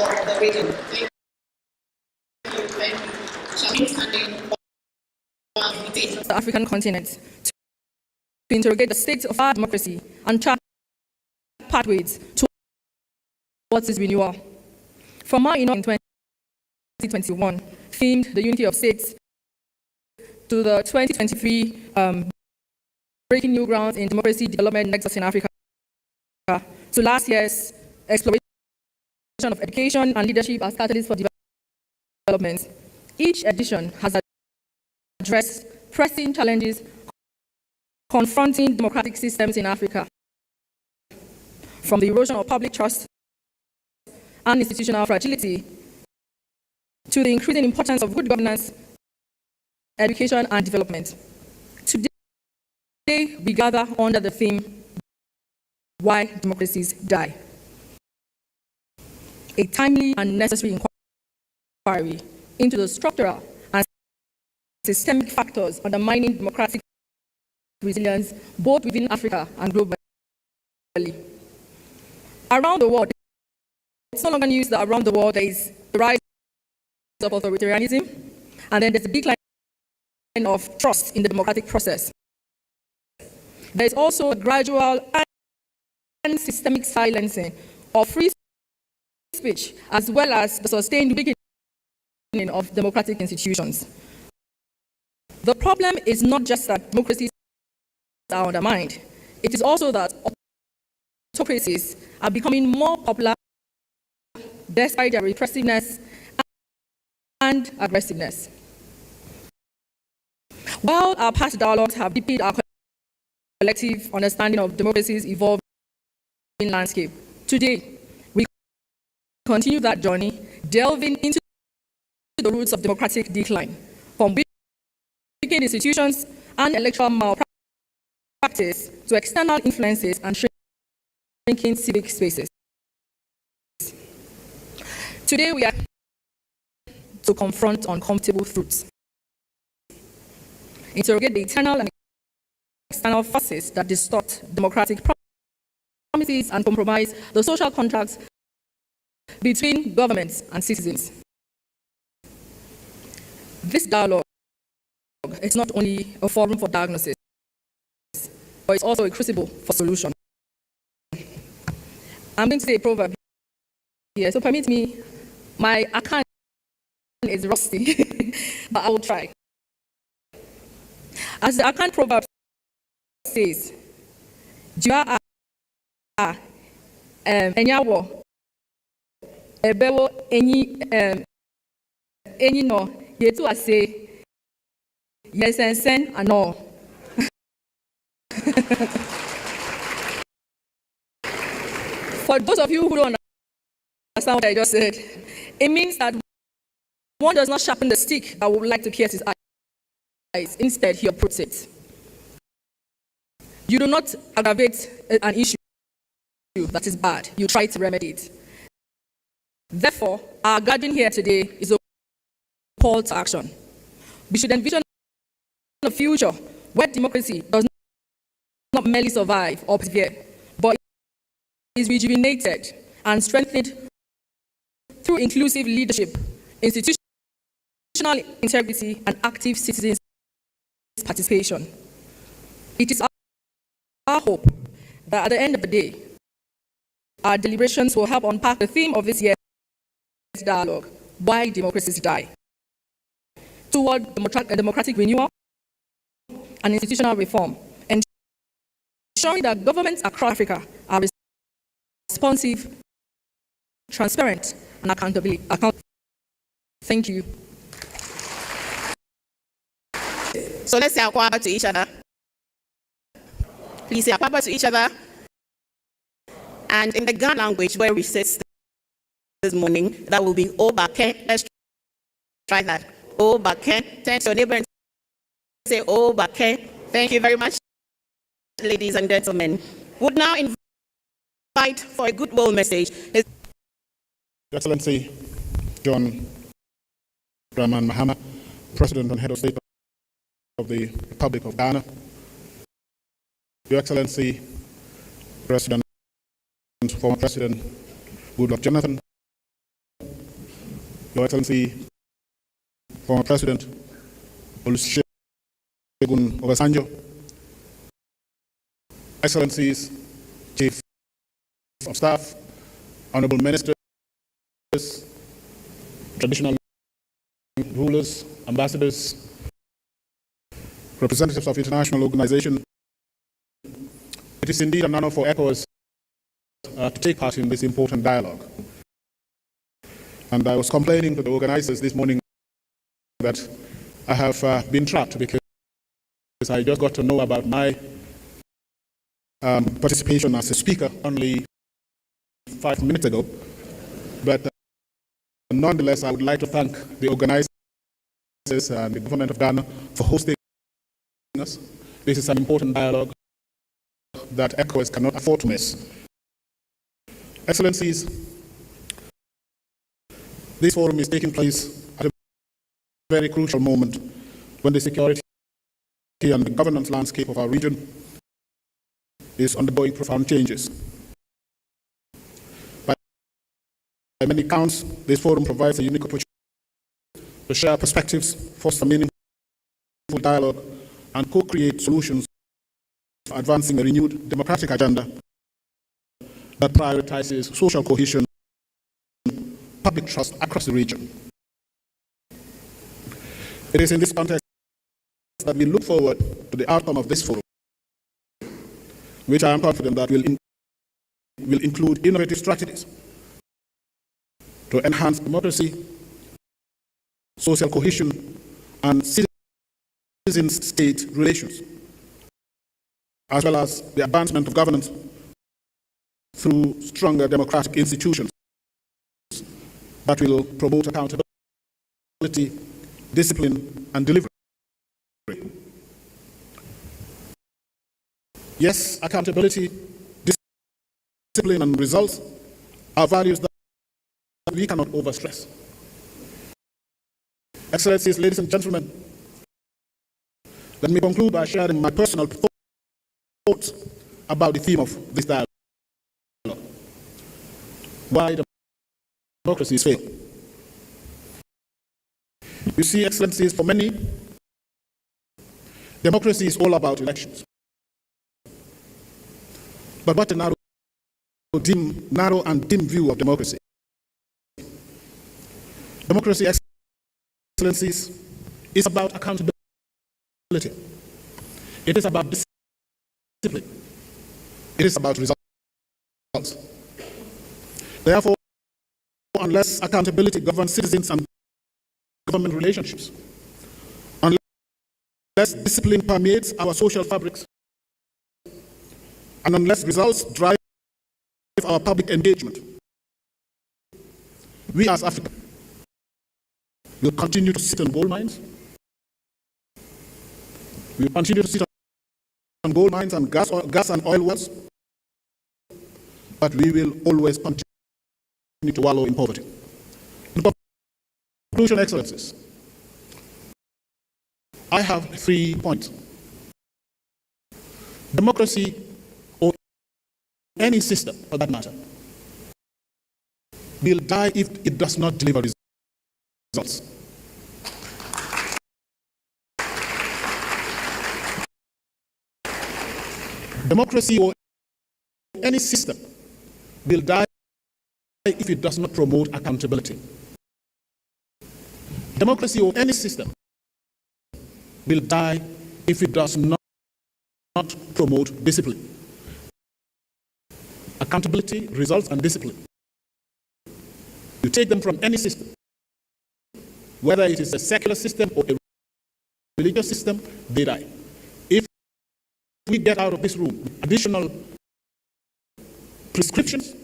of the region. Thank you. The African continent to interrogate the state of our democracy and chart pathways towards its renewal. From our in 2021, themed the unity of states, to the 2023 breaking new ground in democracy development nexus in Africa, to last year's exploration of education and leadership as catalysts for development. Each edition has addressed pressing challenges confronting democratic systems in Africa, from the erosion of public trust and institutional fragility to the increasing importance of good governance, education, and development. Today, we gather under the theme, Why Democracies Die. A timely and necessary inquiry into the structural and systemic factors undermining democratic resilience, both within Africa and globally. Around the world, it's no longer news that around the world there is the rise of authoritarianism, and then there's a decline of trust in the democratic process. There is also a gradual and systemic silencing of free speech, as well as the sustained weakening of democratic institutions. The problem is not just that democracies are undermined, it is also that autocracies are becoming more popular despite their repressiveness and aggressiveness. While our past dialogues have deepened our collective understanding of democracy's evolving landscape, today we continue that journey, delving into the roots of democratic decline, from weakened institutions and electoral malpractice to external influences and shrinking civic spaces. Today we are to confront uncomfortable truths, interrogate the internal and external forces that distort democratic promises and compromise the social contracts between governments and citizens. This dialogue is not only a forum for diagnosis, but it's also a crucible for solution. I'm going to say a proverb here, so permit me, my account is rusty, but I will try. As the account proverb says, Jua enyawo ebewo enyi no yetu ase yesensen ano. For those of you who don't understand what I just said, it means that one does not sharpen the stick that would like to pierce his eyes. Instead, he uproots it. You do not aggravate an issue that is bad. You try to remedy it. Therefore, our gathering here today is a call to action. We should envision a future where democracy does not merely survive or persevere, but is rejuvenated and strengthened through inclusive leadership, institutional integrity, and active citizens' participation. It is our hope that at the end of the day, our deliberations will help unpack the theme of this year's dialogue, Why Democracies Die, toward democratic renewal and institutional reform, ensuring that governments across Africa are responsive, transparent, and accountable. Thank you. So let's say Akwaba to each other. Please say Akwaba to each other. And in the Ghana language where we sit this morning, that will be Obake. Let's try that. Obake. Turn to your neighbor and say Obake. Thank you very much, ladies and gentlemen. Would now invite for a goodwill message His Excellency John Dramani Mahama, President and Head of State of the Republic of Ghana. Your Excellency, former President Goodluck Jonathan, Your Excellency, former President Olusegun Obasanjo, Excellencies, Chief of Staff, Honorable Ministers, traditional rulers, ambassadors, representatives of international organizations. It is indeed an honor for ECOWAS to take part in this important dialogue. And I was complaining to the organizers this morning that I have been trapped because I just got to know about my participation as a speaker only 5 minutes ago. But nonetheless, I would like to thank the organizers and the government of Ghana for hosting us. This is an important dialogue that ECOWAS cannot afford to miss. Excellencies, this forum is taking place at a very crucial moment when the security and the governance landscape of our region is undergoing profound changes. By many counts, this forum provides a unique opportunity to share perspectives, foster meaningful dialogue, and co-create solutions for advancing a renewed democratic agenda that prioritizes social cohesion, public trust across the region. It is in this context that we look forward to the outcome of this forum, which I am confident that will include innovative strategies to enhance democracy, social cohesion, and citizen-state relations, as well as the advancement of governance through stronger democratic institutions that will promote accountability, discipline, and delivery. Yes, accountability, discipline, and results are values that we cannot overstress. Excellencies, ladies and gentlemen, let me conclude by sharing my personal thoughts about the theme of this dialogue: why democracies fail. You see, Excellencies, for many, democracy is all about elections. But what a narrow and dim view of democracy. Democracy, Excellencies, is about accountability. It is about discipline. It is about results. Therefore, unless accountability governs citizens and government relationships, unless discipline permeates our social fabrics, and unless results drive our public engagement, we as Africa will continue to sit on gold mines. We will continue to sit on gold mines and gas and oil wells, but we will always continue to wallow in poverty. In conclusion, Excellencies, I have 3 points. Democracy, or any system for that matter, will die if it does not deliver results. Democracy or any system will die if it does not promote accountability. Democracy or any system will die if it does not promote discipline. Accountability, results, and discipline. You take them from any system, whether it is a secular system or a religious system, they die. If we get out of this room additional prescriptions,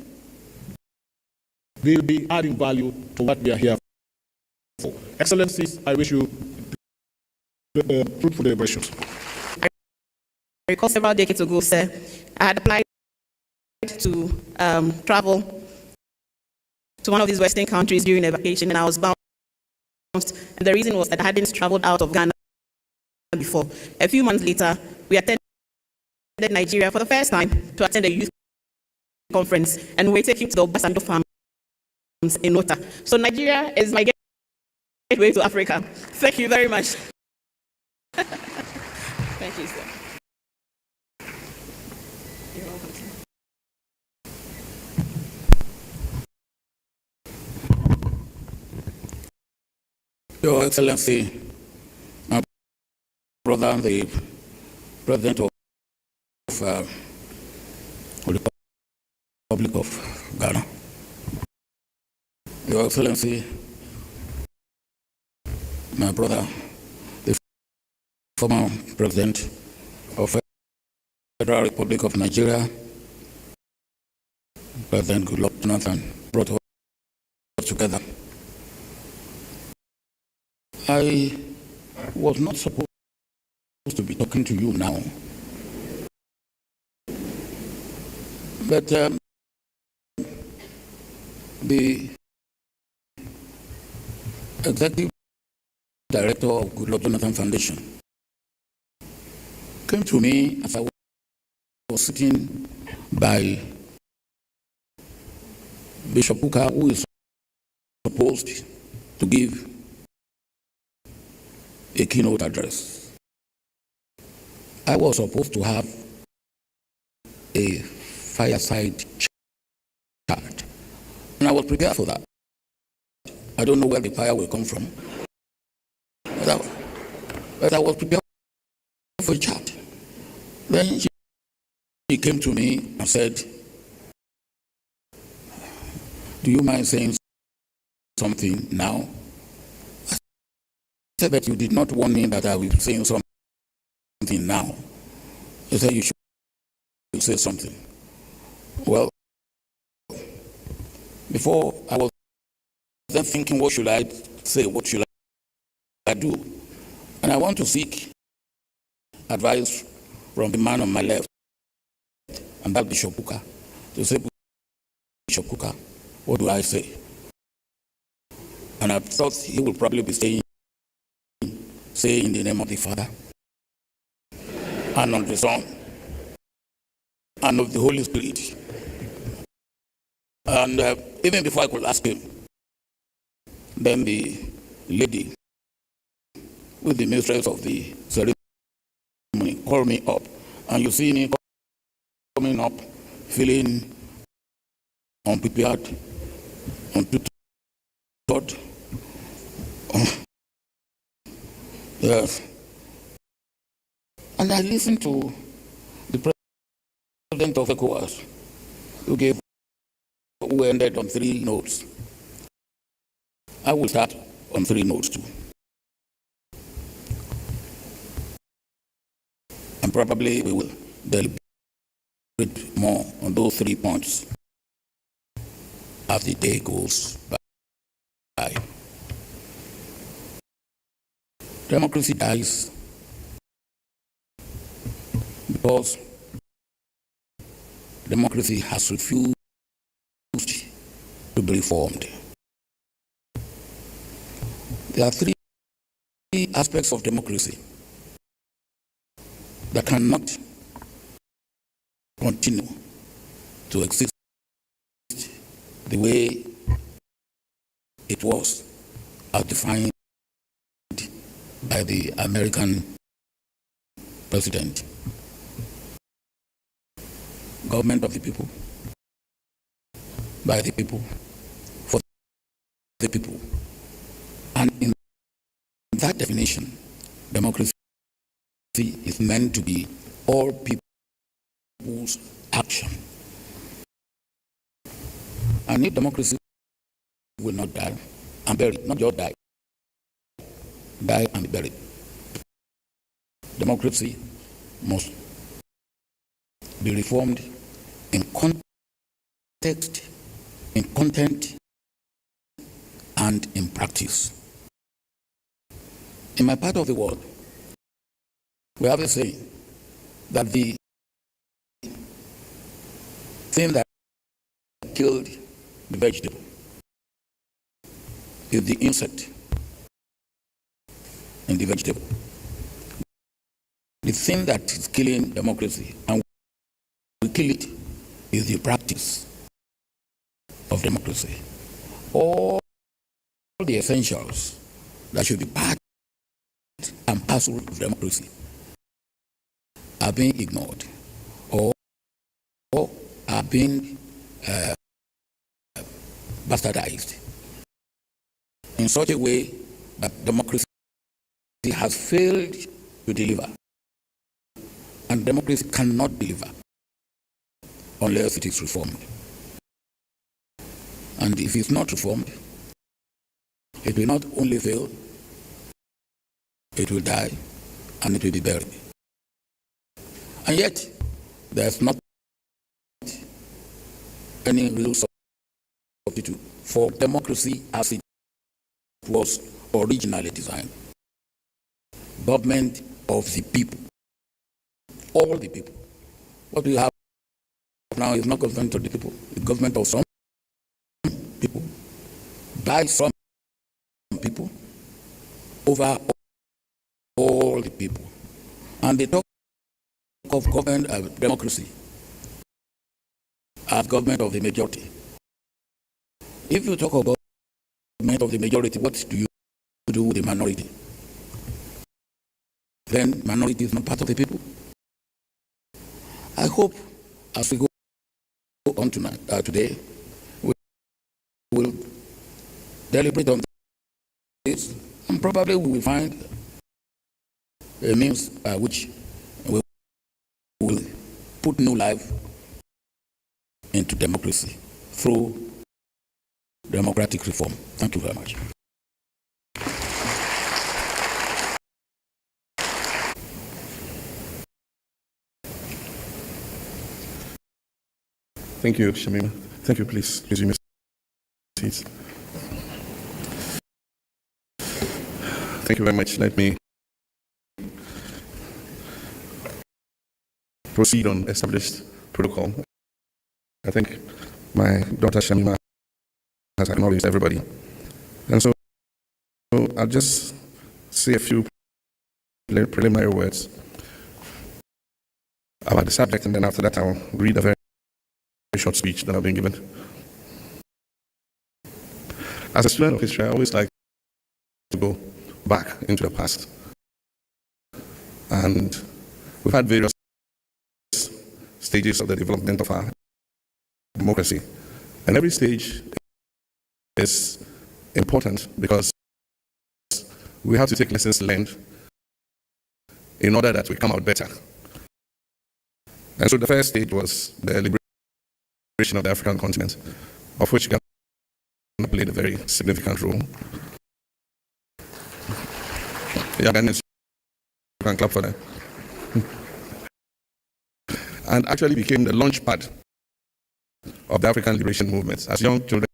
we will be adding value to what we are here for. Excellencies, I wish you fruitful deliberations. I recall several decades ago, sir, I had applied to travel to one of these Western countries during a vacation, and I was bounced. And the reason was that I hadn't traveled out of Ghana before. A few months later, we attended Nigeria for the first time to attend a youth conference, and we were taking to the Obasanjo farms in Ota. So Nigeria is my way to Africa. Thank you very much. Thank you, sir. You're welcome, sir. Your Excellency, my brother, the President of the Republic of Ghana, Your Excellency, my brother, the former President of the Federal Republic of Nigeria, President Goodluck Jonathan, brought us together. I was not supposed to be talking to you now, but the executive director of Goodluck Jonathan Foundation came to me as I was sitting by Bishop Kukah, who is supposed to give a keynote address. I was supposed to have a fireside chat, and I was prepared for that. I don't know where the fire will come from, but I was prepared for a chat. Then she came to me and said, "Do you mind saying something now?" I said, "But you did not warn me that I will be saying something now." She said, "You should say something." Well, before I was then thinking, what should I say? What should I do? And I want to seek advice from the man on my left, and that Bishop Kukah, to say, "Bishop Kukah, what do I say?" And I thought he would probably be saying, "Say in the name of the Father, and of the Son, and of the Holy Spirit." And even before I could ask him, then the lady with the mistress of the ceremony called me up. And you see me coming up, feeling unprepared, untutored. Yes. And I listened to the president of ECOWAS, who ended on 3 notes. I will start on 3 notes too. And probably we will deliberate more on those 3 points as the day goes by. Democracy dies because democracy has refused to be reformed. There are 3 aspects of democracy that cannot continue to exist the way it was as defined by the American president. Government of the people, by the people, for the people. And in that definition, democracy is meant to be all people's action. And if democracy will not die and buried, not just die and be buried, democracy must be reformed in context, in content, and in practice. In my part of the world, we have a saying that the thing that killed the vegetable is the insect in the vegetable. The thing that is killing democracy, and we kill it, is the practice of democracy. All the essentials that should be part and parcel of democracy are being ignored or are being bastardized in such a way that democracy has failed to deliver. And democracy cannot deliver unless it is reformed. And if it's not reformed, it will not only fail, it will die and it will be buried. And yet, there's not any real substitute for democracy as it was originally designed. Government of the people, all the people. What we have now is not government of the people, it's government of some people, by some people, over all the people. And they talk of government of democracy as government of the majority. If you talk about government of the majority, what do you do with the minority? Then minority is not part of the people. I hope as we go on tonight, today, we will deliberate on this, and probably we will find a means by which we will put new life into democracy through democratic reform. Thank you very much. Thank you, Shamima. Thank you, please. Please, you may seat. Thank you very much. Let me proceed on established protocol. I think my daughter Shamima has acknowledged everybody. And so I'll just say a few preliminary words about the subject, and then after that I'll read a very short speech that I've been given. As a student of history, I always like to go back into the past. And we've had various stages of the development of our democracy. And every stage is important because we have to take lessons learned in order that we come out better. And so the first stage was the liberation of the African continent, of which Ghana played a very significant role. Yeah, Ghanaians, you can clap for that. And actually became the launch pad of the African liberation movement. As young children,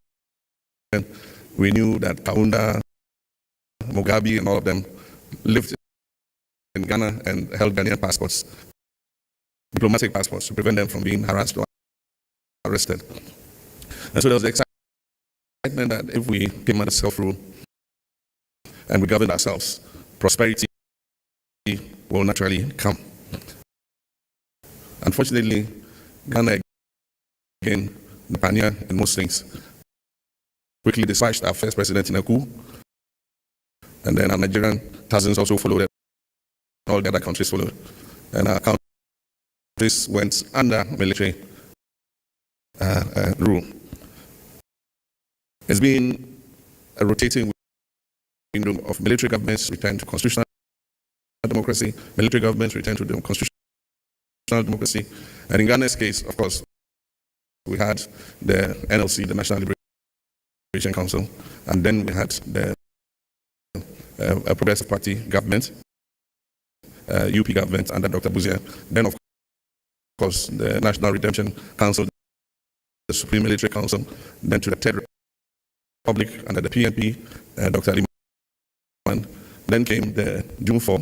we knew that Kaunda, Mugabe, and all of them lived in Ghana and held Ghanaian passports, diplomatic passports, to prevent them from being harassed or arrested. And so there was the excitement that if we came under self-rule and we governed ourselves, prosperity will naturally come. Unfortunately, Ghana, again, the pioneer in most things, quickly dispatched our first president in a coup, and then our Nigerian cousins also followed it. All the other countries followed. And our countries went under military rule. It's been a rotating window of military governments return to constitutional democracy, military governments return to constitutional democracy. And in Ghana's case, of course, we had the NLC, the National Liberation Council, and then we had the Progressive Party government, UP government under Dr. Buzia. Then, of course, the National Redemption Council, the Supreme Military Council, then to the Third Republic under the PNP, Dr. Liman. Then came the June 4,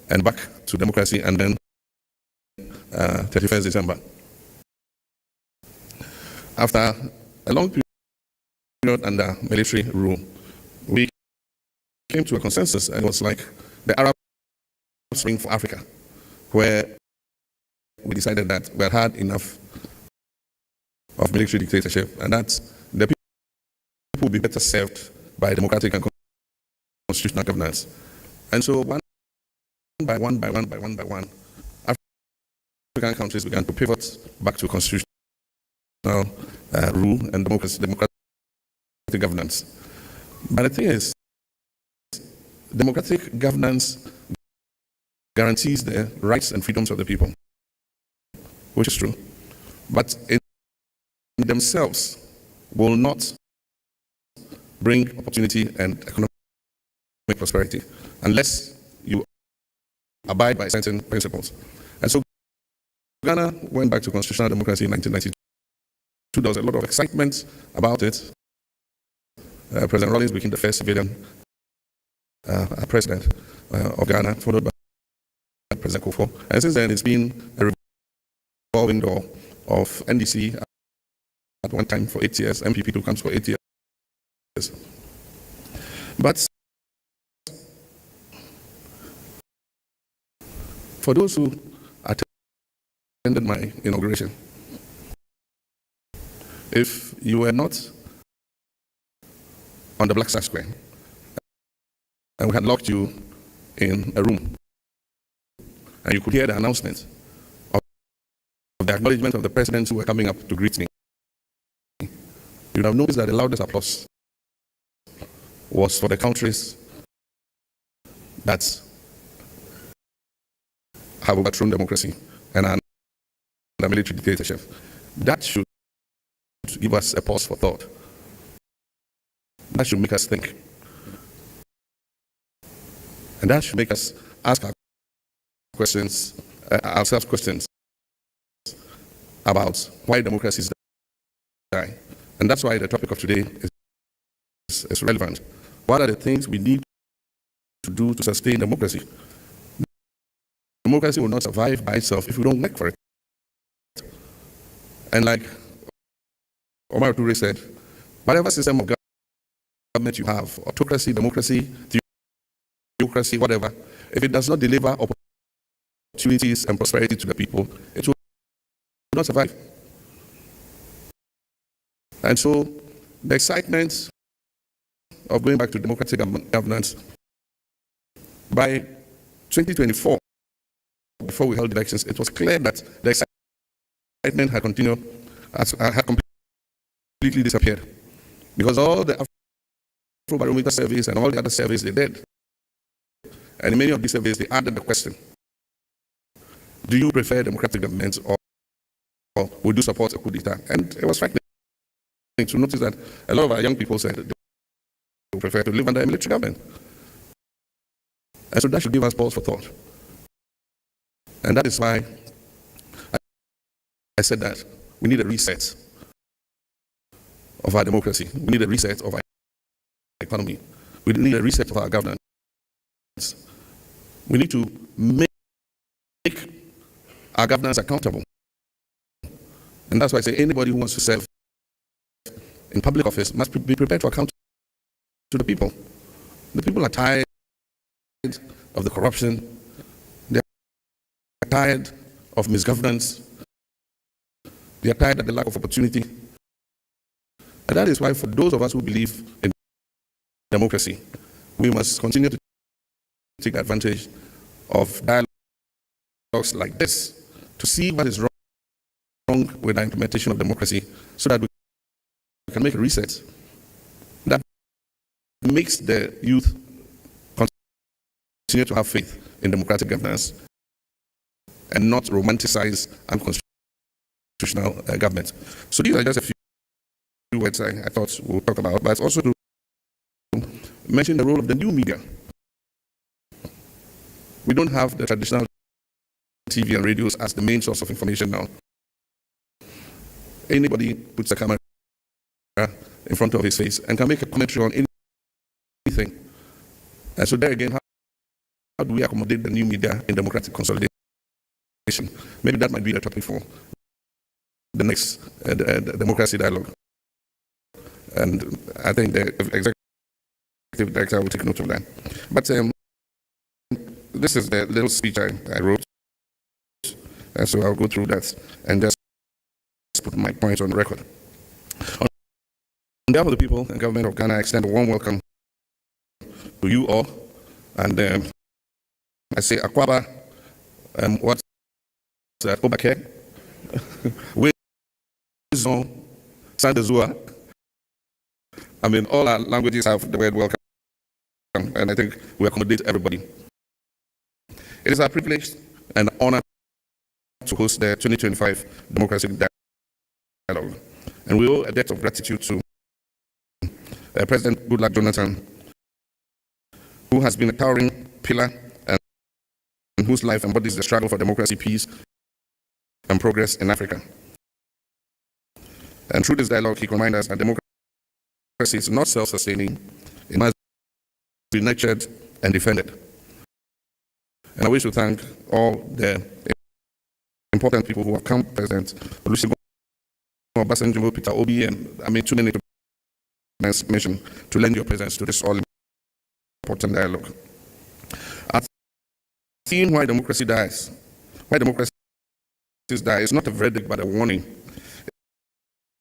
and back to democracy, and then 31st December. After a long period under military rule, we came to a consensus, and it was like the Arab Spring for Africa, where we decided that we had had enough of military dictatorship, and that the people would be better served by democratic and constitutional governance. And so one by one, African countries began to pivot back to constitutional rule and democratic governance. But the thing is, democratic governance guarantees the rights and freedoms of the people, which is true, but in themselves will not bring opportunity and economic prosperity unless you abide by certain principles. And so Ghana went back to constitutional democracy in 1992. There was a lot of excitement about it. President Rawlings became the first civilian president of Ghana, followed by President Kukah. And since then, it's been a revolving door of NDC at one time for 8 years, MPP2 comes for 8 years. But for those who attended my inauguration, if you were not on the Black Star Square and we had locked you in a room and you could hear the announcement of the acknowledgement of the presidents who were coming up to greet me, you would have noticed that the loudest applause was for the countries that have overthrown democracy and are under military dictatorship. That should give us a pause for thought. That should make us think. And that should make us ask ourselves questions about why democracies die. And that's why the topic of today is relevant. What are the things we need to do to sustain democracy? Democracy will not survive by itself if we don't work for it. And like Omar Toure said, whatever system of government you have, autocracy, democracy, theocracy, whatever, if it does not deliver opportunities and prosperity to the people, it will not survive. And so the excitement of going back to democratic governance, by 2024, before we held elections, it was clear that the excitement had completely disappeared. Because all the Afrobarometer surveys and all the other surveys they did, and in many of these surveys they added the question, do you prefer democratic governments or would you support a coup d'etat? And it was frightening to notice that a lot of our young people said they prefer to live under a military government. And so that should give us pause for thought. And that is why I said that we need a reset of our democracy. We need a reset of our economy. We need a reset of our governance. We need to make our governance accountable. And that's why I say anybody who wants to serve in public office must be prepared to account to the people. The people are tired of the corruption. They are tired of misgovernance. They are tired of the lack of opportunity. And that is why for those of us who believe in democracy, we must continue to take advantage of dialogues like this to see what is wrong with the implementation of democracy so that we can make a reset that makes the youth continue to have faith in democratic governance and not romanticize unconstitutional government. So these are just a few words I thought we'll talk about, but also to mention the role of the new media. We don't have the traditional TV and radios as the main source of information now. Anybody puts a camera in front of his face and can make a commentary on anything. And so there again, how do we accommodate the new media in democratic consolidation? Maybe that might be the topic for the next democracy dialogue. And I think the executive director will take note of that. But this is the little speech I wrote. And so I'll go through that and just put my points on the record. On behalf of the people and government of Ghana, I extend a warm welcome to to you all. And I say, Akwaba, what's that? Obake, Wizon, Sandazua. I mean, all our languages have the word welcome, and I think we accommodate everybody. It is our privilege and honor to host the 2025 Democracy Dialogue, and we owe a debt of gratitude to President Goodluck Jonathan, who has been a towering pillar and whose life embodies the struggle for democracy, peace, and progress in Africa. And through this dialogue, he reminds us that democracy is not self-sustaining, it must be nurtured and defended. And I wish to thank all the important people who have come, President Olusegun Obasanjo, Peter Obi, and I mean too many to mention, to lend your presence to this all-important dialogue. Our theme, Why Democracy Dies, Why Democracies Die, is not a verdict but a warning.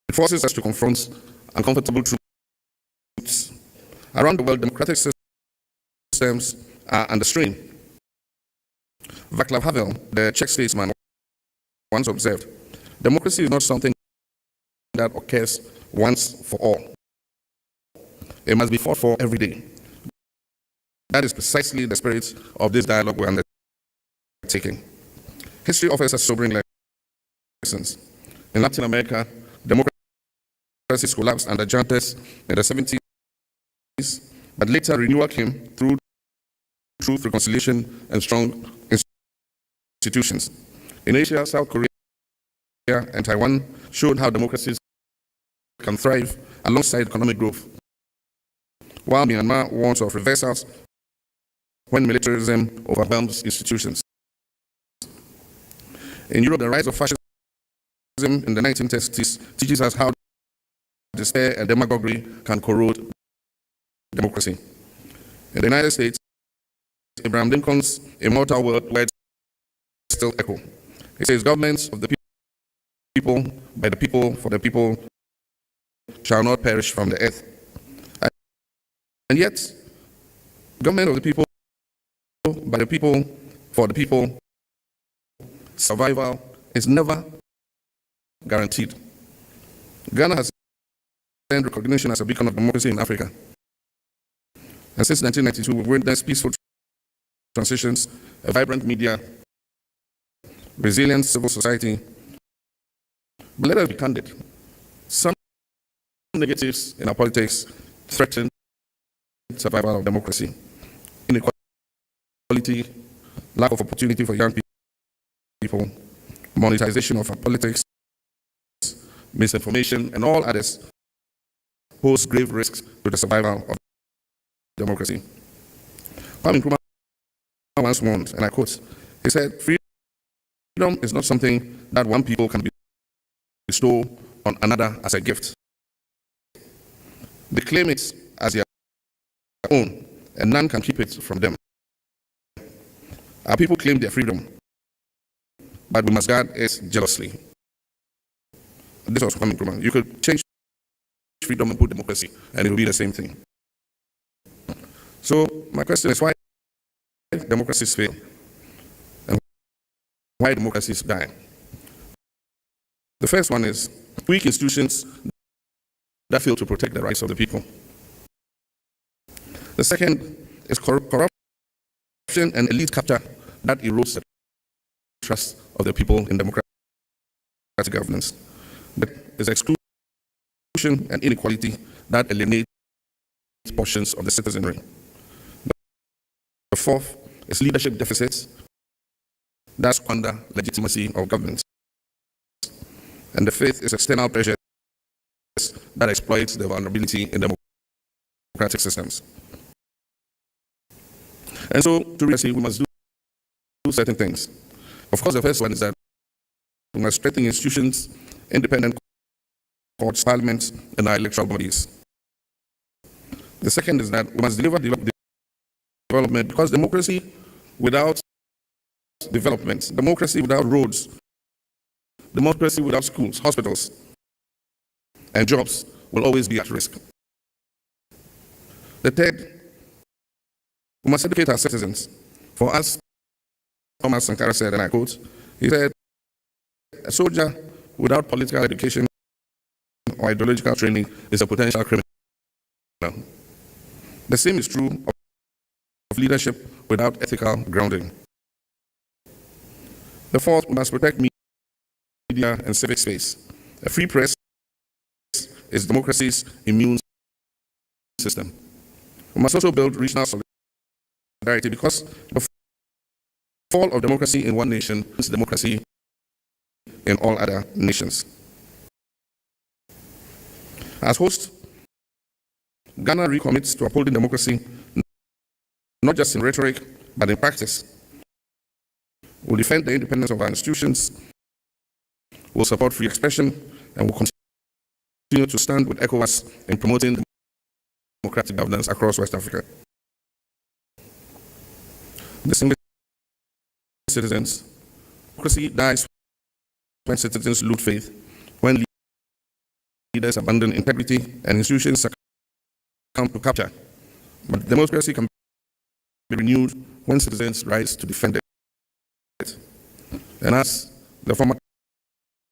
It forces us to confront uncomfortable truths. Around the world, democratic systems are under strain. Václav Havel, the Czech statesman, once observed, democracy is not something that occurs once for all. It must be fought for every day. That is precisely the spirit of this dialogue we're undertaking. History offers us sobering lessons. In Latin America, democracies collapsed under juntas in the 70s, but later renewal came through truth, reconciliation, and strong institutions. In Asia, South Korea and Taiwan showed how democracies can thrive alongside economic growth, while Myanmar warns of reversals when militarism overwhelms institutions. In Europe, the rise of fascism in the 1930s teaches us how despair and demagoguery can corrode democracy. In the United States, Abraham Lincoln's immortal words still echo. He says, governments of the people, by the people, for the people, shall not perish from the earth. And yet, government of the people, by the people, for the people, survival is never guaranteed. Ghana has earned recognition as a beacon of democracy in Africa. And since 1992, we've witnessed peaceful transitions, a vibrant media, resilient civil society. But let us be candid. Some negatives in our politics threaten survival of democracy. Inequality, lack of opportunity for young people, monetization of our politics, misinformation, and all others pose grave risks to the survival of democracy. Kwame Nkrumah once warned, and I quote, he said, freedom is not something that one people can bestow on another as a gift. They claim it as their own, and none can keep it from them. Our people claim their freedom, but we must guard it jealously. This was Kwame Nkrumah. You could change freedom and put democracy, and it will be the same thing. So my question is, why democracies fail? And why democracies die? The first one is weak institutions that fail to protect the rights of the people. The second is corruption and elite capture that erodes the trust of the people in democratic governance. There is exclusion and inequality that alienates portions of the citizenry. The fourth is leadership deficits that squander legitimacy of government. And the fifth is external pressures that exploit the vulnerability in democratic systems. And so, to really say, we must do certain things. Of course, the first one is that we must strengthen institutions, independent courts, parliaments, and our electoral bodies. The second is that we must deliver development, because democracy without development, democracy without roads, democracy without schools, hospitals, and jobs will always be at risk. The third We must educate our citizens. For as Thomas Sankara said, and I quote, he said, a soldier without political education or ideological training is a potential criminal. The same is true of leadership without ethical grounding. The fourth, we must protect media and civic space. A free press is democracy's immune system. We must also build regional solidarity because the fall of democracy in one nation is democracy in all other nations. As host, Ghana recommits to upholding democracy not just in rhetoric, but in practice. We'll defend the independence of our institutions, we'll support free expression, and we'll continue to stand with ECOWAS in promoting democratic governance across West Africa. Distinguished citizens, democracy dies when citizens lose faith, when leaders abandon integrity, and institutions succumb to capture. But democracy can be renewed when citizens rise to defend it. And as the former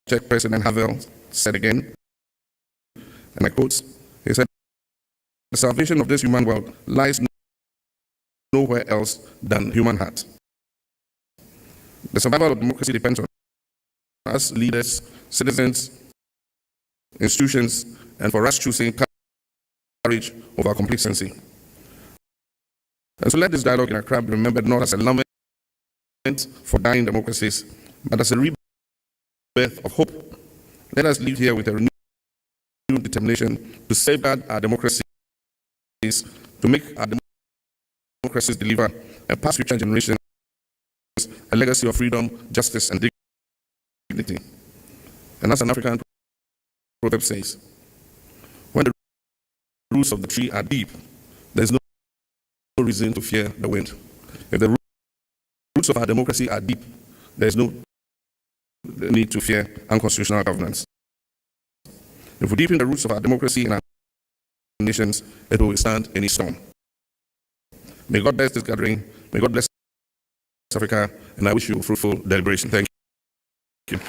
Czech President Havel said again, and I quote, he said, the salvation of this human world lies nowhere else than human heart. The survival of democracy depends on us, leaders, citizens, institutions, and for us choosing courage over complacency. And so let this dialogue in Accra be remembered not as a lament for dying democracies, but as a rebirth of hope. Let us live here with a renewed determination to safeguard our democracies, to make our democracies deliver and pass future generations a legacy of freedom, justice, and dignity. And as an African proverb says, when the roots of the tree are deep, there is no reason to fear the wind. If the roots of our democracy are deep, there is no need to fear unconstitutional governance. If we deepen the roots of our democracy in our nations, it will withstand any storm. May God bless this gathering. May God bless Africa, and I wish you fruitful deliberation. Thank you.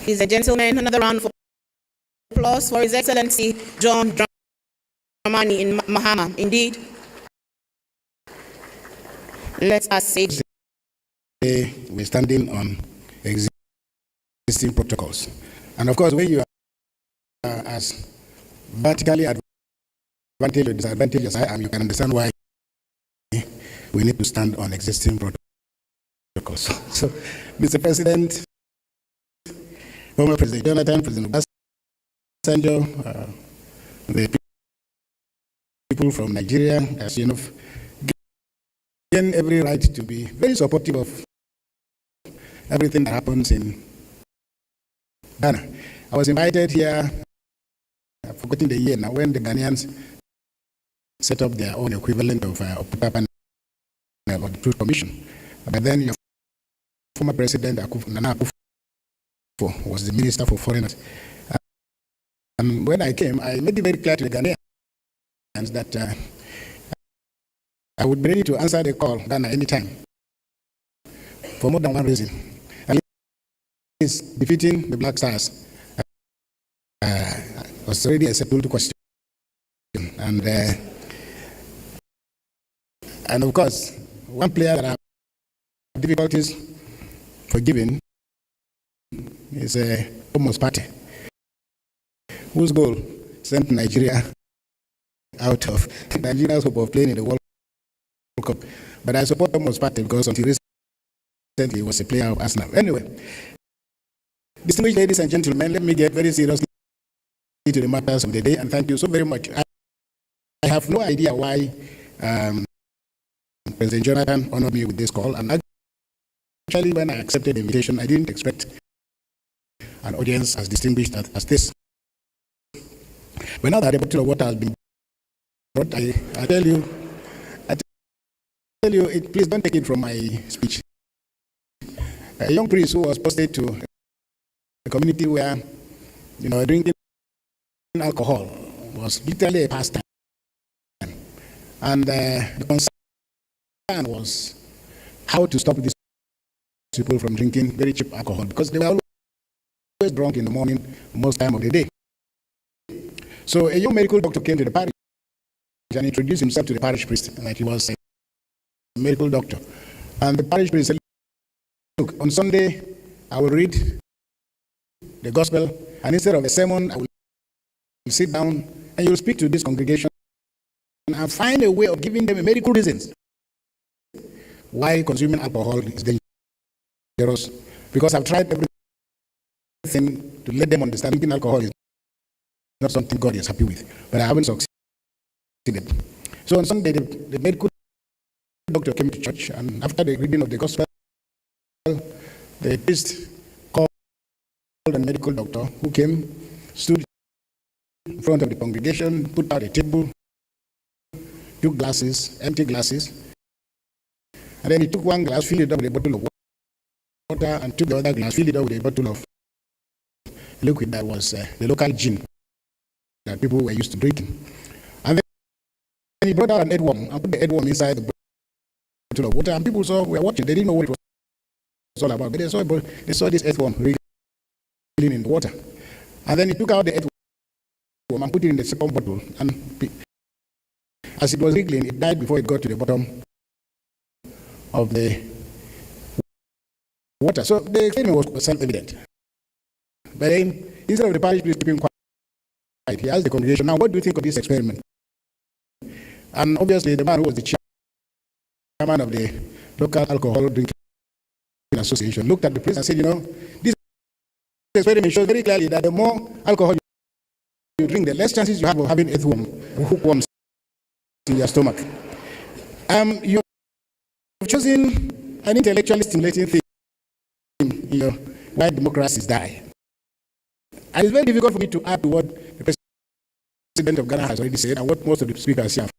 Ladies and gentlemen, another round of applause for His Excellency John Dramani in Mahama. Indeed, let us say we're standing on existing protocols. And of course, when you are as vertically advantaged or disadvantaged as I am, you can understand why we need to stand on existing protocols. So, Mr. President, former President Jonathan, President Obasanjo, the people from Nigeria, as you know, gain every right to be very supportive of everything that happens in Ghana. I was invited here, I've forgotten the year now, when the Ghanaians set up their own equivalent of Kukah panel or the Truth Commission. But then your former President Nana Akufo was the Minister for Foreign Affairs. And when I came, I made it very clear to the Ghanaians that I would be ready to answer the call, Ghana, anytime, for more than one reason. And is defeating the Black Stars was already a settled question. And of course, one player that I have difficulties forgiving is Omo's party, whose goal sent Nigeria out of Nigeria's hope of playing in the World Cup. But I support Omo's party because until recently he was a player of Arsenal. Anyway, distinguished ladies and gentlemen, let me get very seriously to the matters of the day, and thank you so very much. I have no idea why President Jonathan honored me with this call, and actually when I accepted the invitation, I didn't expect an audience as distinguished as this. But now that the bottle of water has been brought, I tell you, please don't take it from my speech. A young priest who was posted to a community where, drinking alcohol was literally a pastime. And the concern was how to stop these people from drinking very cheap alcohol, because they were always drunk in the morning, most time of the day. So a young medical doctor came to the parish and introduced himself to the parish priest, like he was a medical doctor. And the parish priest said, look, on Sunday, I will read the gospel, and instead of a sermon, I will sit down and you'll speak to this congregation and find a way of giving them medical reasons why consuming alcohol is dangerous. Because I've tried everything to let them understand drinking alcohol is not something God is happy with, but I haven't succeeded. So on Sunday, the medical doctor came to church, and after the reading of the gospel, the priest called the medical doctor, who came, stood in front of the congregation, put out a table, took glasses, empty glasses, and then he took one glass, filled it up with a bottle of water, and took the other glass, filled it up with a bottle of liquid that was the local gin that people were used to drinking. And then he brought out an earthworm and put the earthworm inside the bottle of water, and people were watching. They didn't know what it was all about, but they saw this earthworm wriggling in the water. And then he took out the earthworm and put it in the second bottle, and as it was wriggling, it died before it got to the bottom of the water. So the experiment was self-evident. But then, instead of the parish priest keeping quiet, he asked the congregation, now what do you think of this experiment? And obviously the man who was the chairman of the local alcohol drinking association looked at the priest and said, this experiment shows very clearly that the more alcohol you drink, the less chances you have of having earthworm or hookworms in your stomach. You've chosen an intellectually stimulating theme, why democracies die. And it's very difficult for me to add to what the President of Ghana has already said and what most of the speakers here have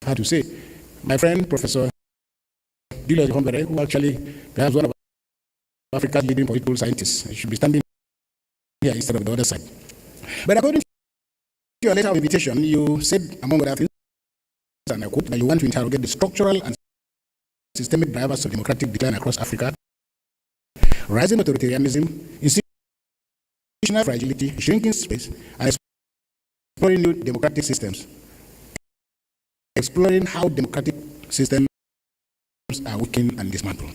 had to say. My friend, Professor Julius Hombere, who actually perhaps one of Africa's leading political scientists, should be standing here instead of the other side. But according to your letter of invitation, you said, among other things, and I quote, that you want to interrogate the structural and systemic drivers of democratic decline across Africa, rising authoritarianism, institutional fragility, shrinking space, and exploring new democratic systems. Exploring how democratic systems are weakened and dismantled.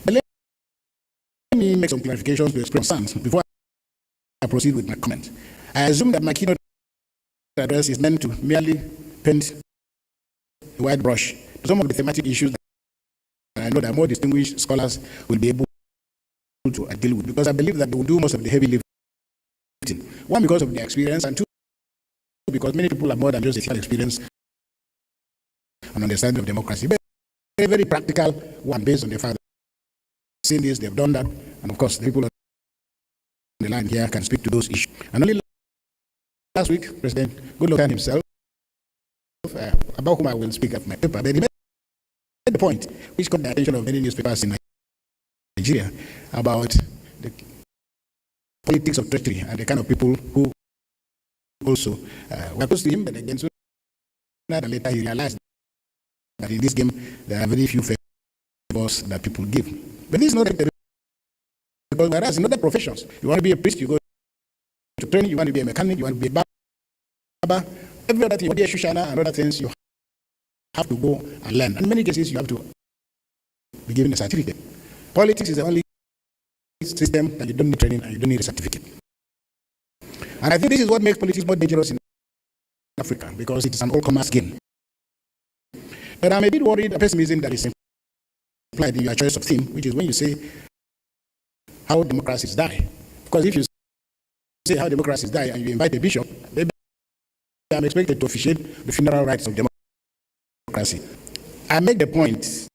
But let me make some clarifications to express concerns before I proceed with my comment. I assume that my keynote address is meant to merely paint a wide brush to some of the thematic issues that I know that more distinguished scholars will be able to deal with, because I believe that they will do most of the heavy lifting. One, because of their experience, and two, because many people have more than just a theoretical experience and understanding of democracy. But a very practical one based on the fact that they've seen this, they've done that, and of course the people on the line here can speak to those issues. And only last week, President Goodluck himself, about whom I will speak at my paper, but he made the point, which caught the attention of many newspapers in Nigeria, about the politics of treachery and the kind of people who also were close to him, but again, sooner than later he realized that in this game there are very few favors that people give. But this is not because whereas in other professions, you want to be a priest, you go to training, you want to be a mechanic, you want to be a barber, every other thing, you want to be a shushana and other things, you have to go and learn. And in many cases, you have to be given a certificate. Politics is the only system that you don't need training and you don't need a certificate. And I think this is what makes politics more dangerous in Africa, because it is an all-commerce game. But I'm a bit worried about pessimism that is implied in your choice of theme, which is when you say how democracies die. Because if you say how democracies die and you invite a bishop, maybe I'm expected to officiate the funeral rites of democracy. I make the point,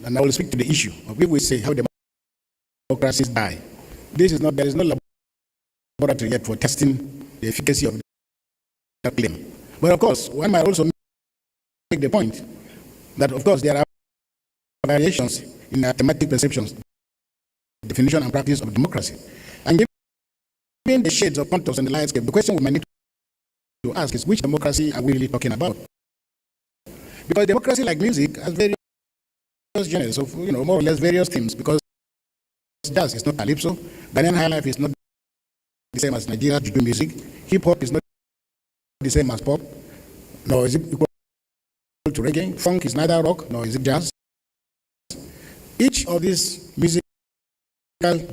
and I will speak to the issue of if we say how democracies die. There is no laboratory yet for testing the efficacy of that claim. But of course, one might also make the point that, of course, there are variations in thematic perceptions, definition and practice of democracy. the shades of contours and the landscape, the question we might need to ask is, which democracy are we really talking about? Because democracy, like music, has various genres of, more or less various themes. Because jazz is not calypso, Ghanaian high life is not the same as Nigerian juju music, hip hop is not the same as pop, nor is it equal to reggae, funk is neither rock nor is it jazz. Each of these musical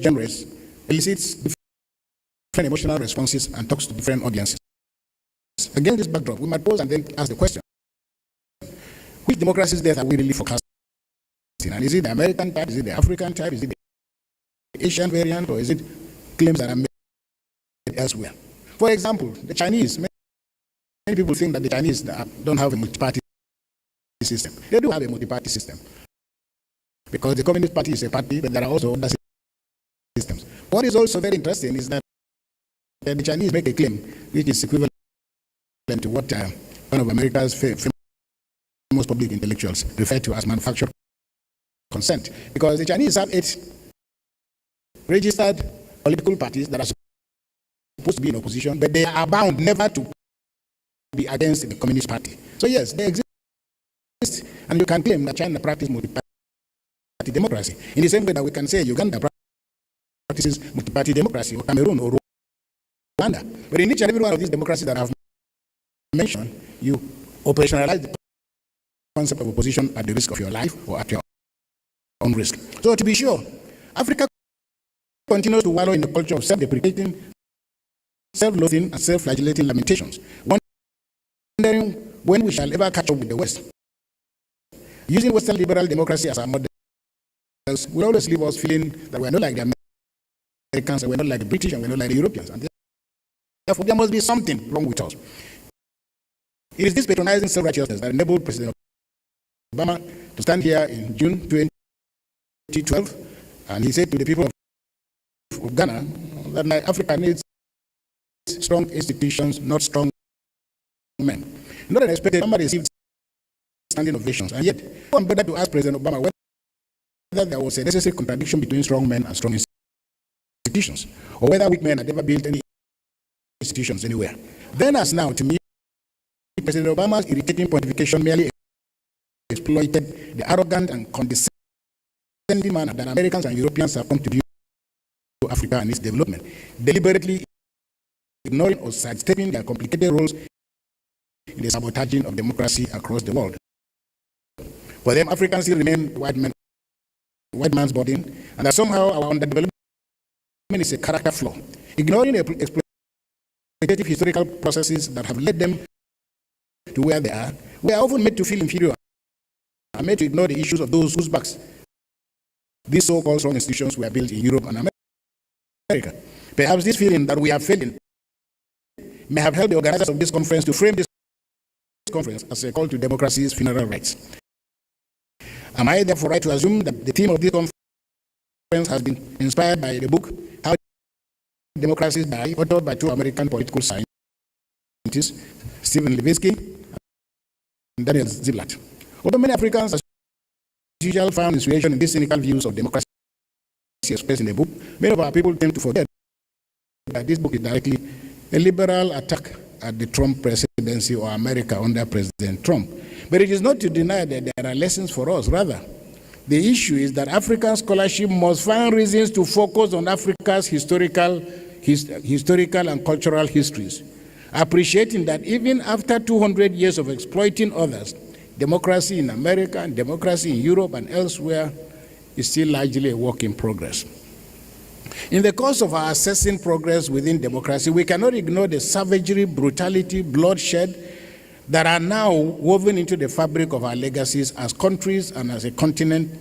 genres elicits different emotional responses and talks to different audiences. Against this backdrop, we might pose and then ask the question, which democracy's death are we really forecasting? And is it the American type, is it the African type, is it the Asian variant, or is it claims that are made elsewhere? For example, the Chinese, many people think that the Chinese don't have a multi-party system. They do have a multi-party system, because the Communist Party is a party, but there are also other systems. What is also very interesting is that the Chinese make a claim which is equivalent to what one of America's famous public intellectuals refer to as manufactured consent, because the Chinese have 8 registered political parties that are supposed to be in opposition, but they are bound never to be against the Communist Party. So yes, they exist, and you can claim that China practices multi-party democracy in the same way that we can say Uganda practices multi-party democracy, or Cameroon, or Rwanda. But in each and every one of these democracies that I've mentioned, you operationalize the concept of opposition at the risk of your life or at your own risk. So to be sure, Africa continues to wallow in the culture of self-deprecating, self-loathing, and self-flagellating lamentations, wondering when we shall ever catch up with the West. Using Western liberal democracy as our model will always leave us feeling that we're not like the Americans, and we're not like the British, and we're not like the Europeans. And therefore, there must be something wrong with us. It is this patronizing self-righteousness that enabled President Obama to stand here in June 2012, and he said to the people of Ghana that Africa needs strong institutions, not strong men. Not unexpected, Obama received standing ovations, and yet, one better to ask President Obama whether there was a necessary contradiction between strong men and strong institutions, or whether weak men had ever built any institutions anywhere. Then, as now, to me, President Obama's irritating pontification merely exploited the arrogant and condescending manner that Americans and Europeans have come to view Africa and its development, deliberately ignoring or sidestepping their complicated roles in the sabotaging of democracy across the world. For them, Africans still remain white man's burden, and that somehow our underdevelopment is a character flaw, ignoring exploitative historical processes that have led them to where they are. We are often made to feel inferior and made to ignore the issues of those whose backs these so-called strong institutions were built in Europe and America. Perhaps this feeling that we are failing may have helped the organizers of this conference to frame this conference as a call to democracy's funeral rites. Am I therefore right to assume that the theme of this conference has been inspired by the book How Democracies Die, authored by 2 American political scientists, Stephen Levitsky and Daniel Ziblatt? Although many Africans, as usual, found inspiration in these cynical views of democracy expressed in the book, many of our people tend to forget that this book is directly a liberal attack at the Trump presidency or America under President Trump. But it is not to deny that there are lessons for us. Rather, the issue is that African scholarship must find reasons to focus on Africa's historical and cultural histories, appreciating that even after 200 years of exploiting others, democracy in America and democracy in Europe and elsewhere is still largely a work in progress. In the course of our assessing progress within democracy, we cannot ignore the savagery, brutality, bloodshed that are now woven into the fabric of our legacies as countries and as a continent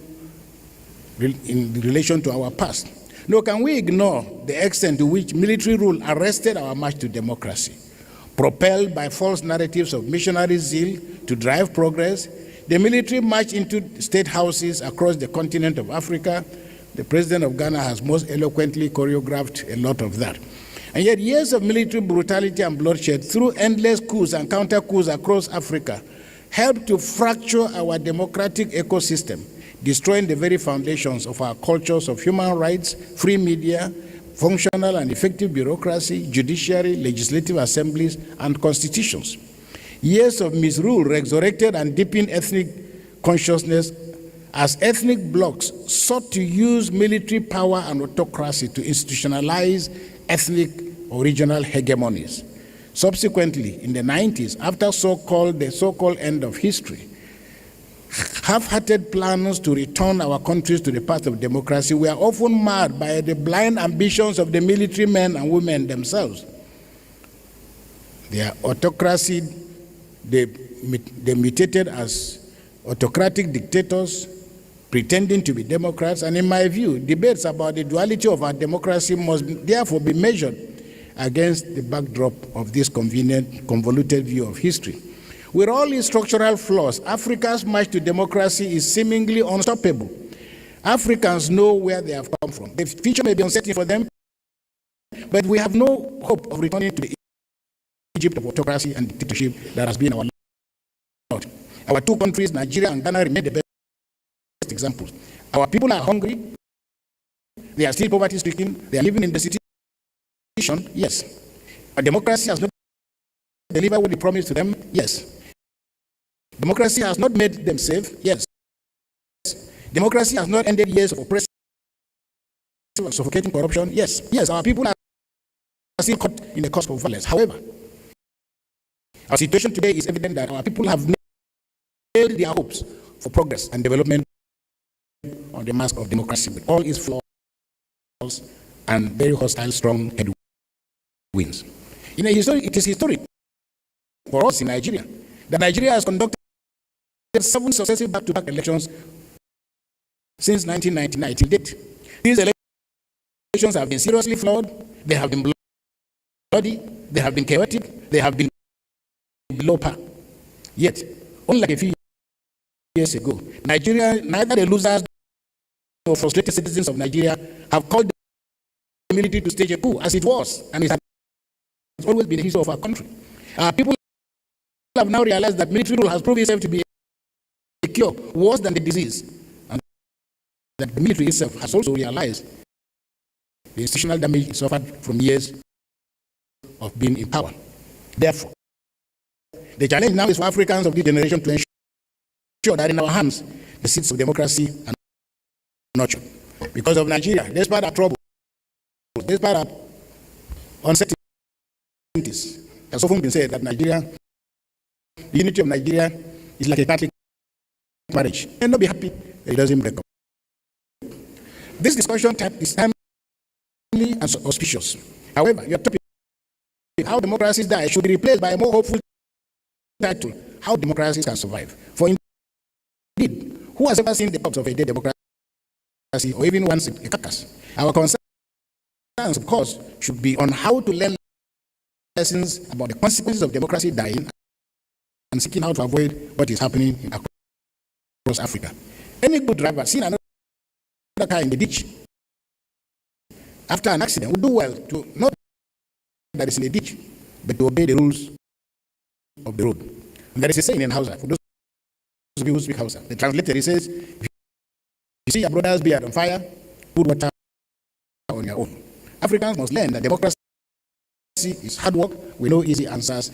in relation to our past. Nor can we ignore the extent to which military rule arrested our march to democracy. Propelled by false narratives of missionary zeal to drive progress, the military marched into state houses across the continent of Africa. The president of Ghana has most eloquently choreographed a lot of that. And yet years of military brutality and bloodshed through endless coups and counter-coups across Africa helped to fracture our democratic ecosystem, destroying the very foundations of our cultures of human rights, free media, functional and effective bureaucracy, judiciary, legislative assemblies, and constitutions. Years of misrule resurrected and deepened ethnic consciousness as ethnic blocs sought to use military power and autocracy to institutionalize ethnic or regional hegemonies. Subsequently, in the 90s, after the so-called end of history, half-hearted plans to return our countries to the path of democracy were often marred by the blind ambitions of the military men and women themselves. Their autocracy, they mutated as autocratic dictators, pretending to be democrats, and in my view, debates about the duality of our democracy must therefore be measured against the backdrop of this convoluted view of history. With all its structural flaws, Africa's march to democracy is seemingly unstoppable. Africans know where they have come from. The future may be uncertain for them, but we have no hope of returning to the Egypt of autocracy and dictatorship that has been our Lord. Our two countries, Nigeria and Ghana, remain the best examples. Our people are hungry. They are still poverty-stricken. They are living in destitution. Yes. But democracy has not delivered what we promised to them. Yes. Democracy has not made them safe. Yes. Democracy has not ended years of oppressive and suffocating corruption. Yes. Yes, our people are still caught in the cusp of violence. However, our situation today is evident that our people have nailed their hopes for progress and development on the mask of democracy with all its flaws and very hostile, strong headwinds. It is historic for us in Nigeria that Nigeria has conducted 7 successive back-to-back elections since 1999 till date. These elections have been seriously flawed, they have been bloody, they have been chaotic, they have been below par. Yet, only like a few years ago, Nigeria, neither the losers nor frustrated citizens of Nigeria have called the military to stage a coup, as it was, and it has always been the history of our country. People have now realized that military rule has proven itself to be a cure worse than the disease, and that the military itself has also realized the institutional damage it suffered from years of being in power. Therefore, the challenge now is for Africans of this generation to ensure that in our hands the seeds of democracy are nurtured. Because of Nigeria, despite our troubles, despite our uncertainties, it has often been said that Nigeria, the unity of Nigeria is like a Catholic marriage. And not be happy that it doesn't break up. This discussion is timely and auspicious. However, your topic, how democracies die, should be replaced by a more hopeful title, how democracies can survive. For indeed, who has ever seen the corpse of a dead democracy, or even once a carcass? Our concerns, of course, should be on how to learn lessons about the consequences of democracy dying and seeking how to avoid what is happening across Africa. Any good driver seeing another car in the ditch after an accident would do well to not that it's in the ditch, but to obey the rules of the road. And there is a saying in Hausa, for those of you who speak Hausa, the translator, he says, if you see your brother's beard on fire, put water on your own. Africans must learn that democracy is hard work with no easy answers.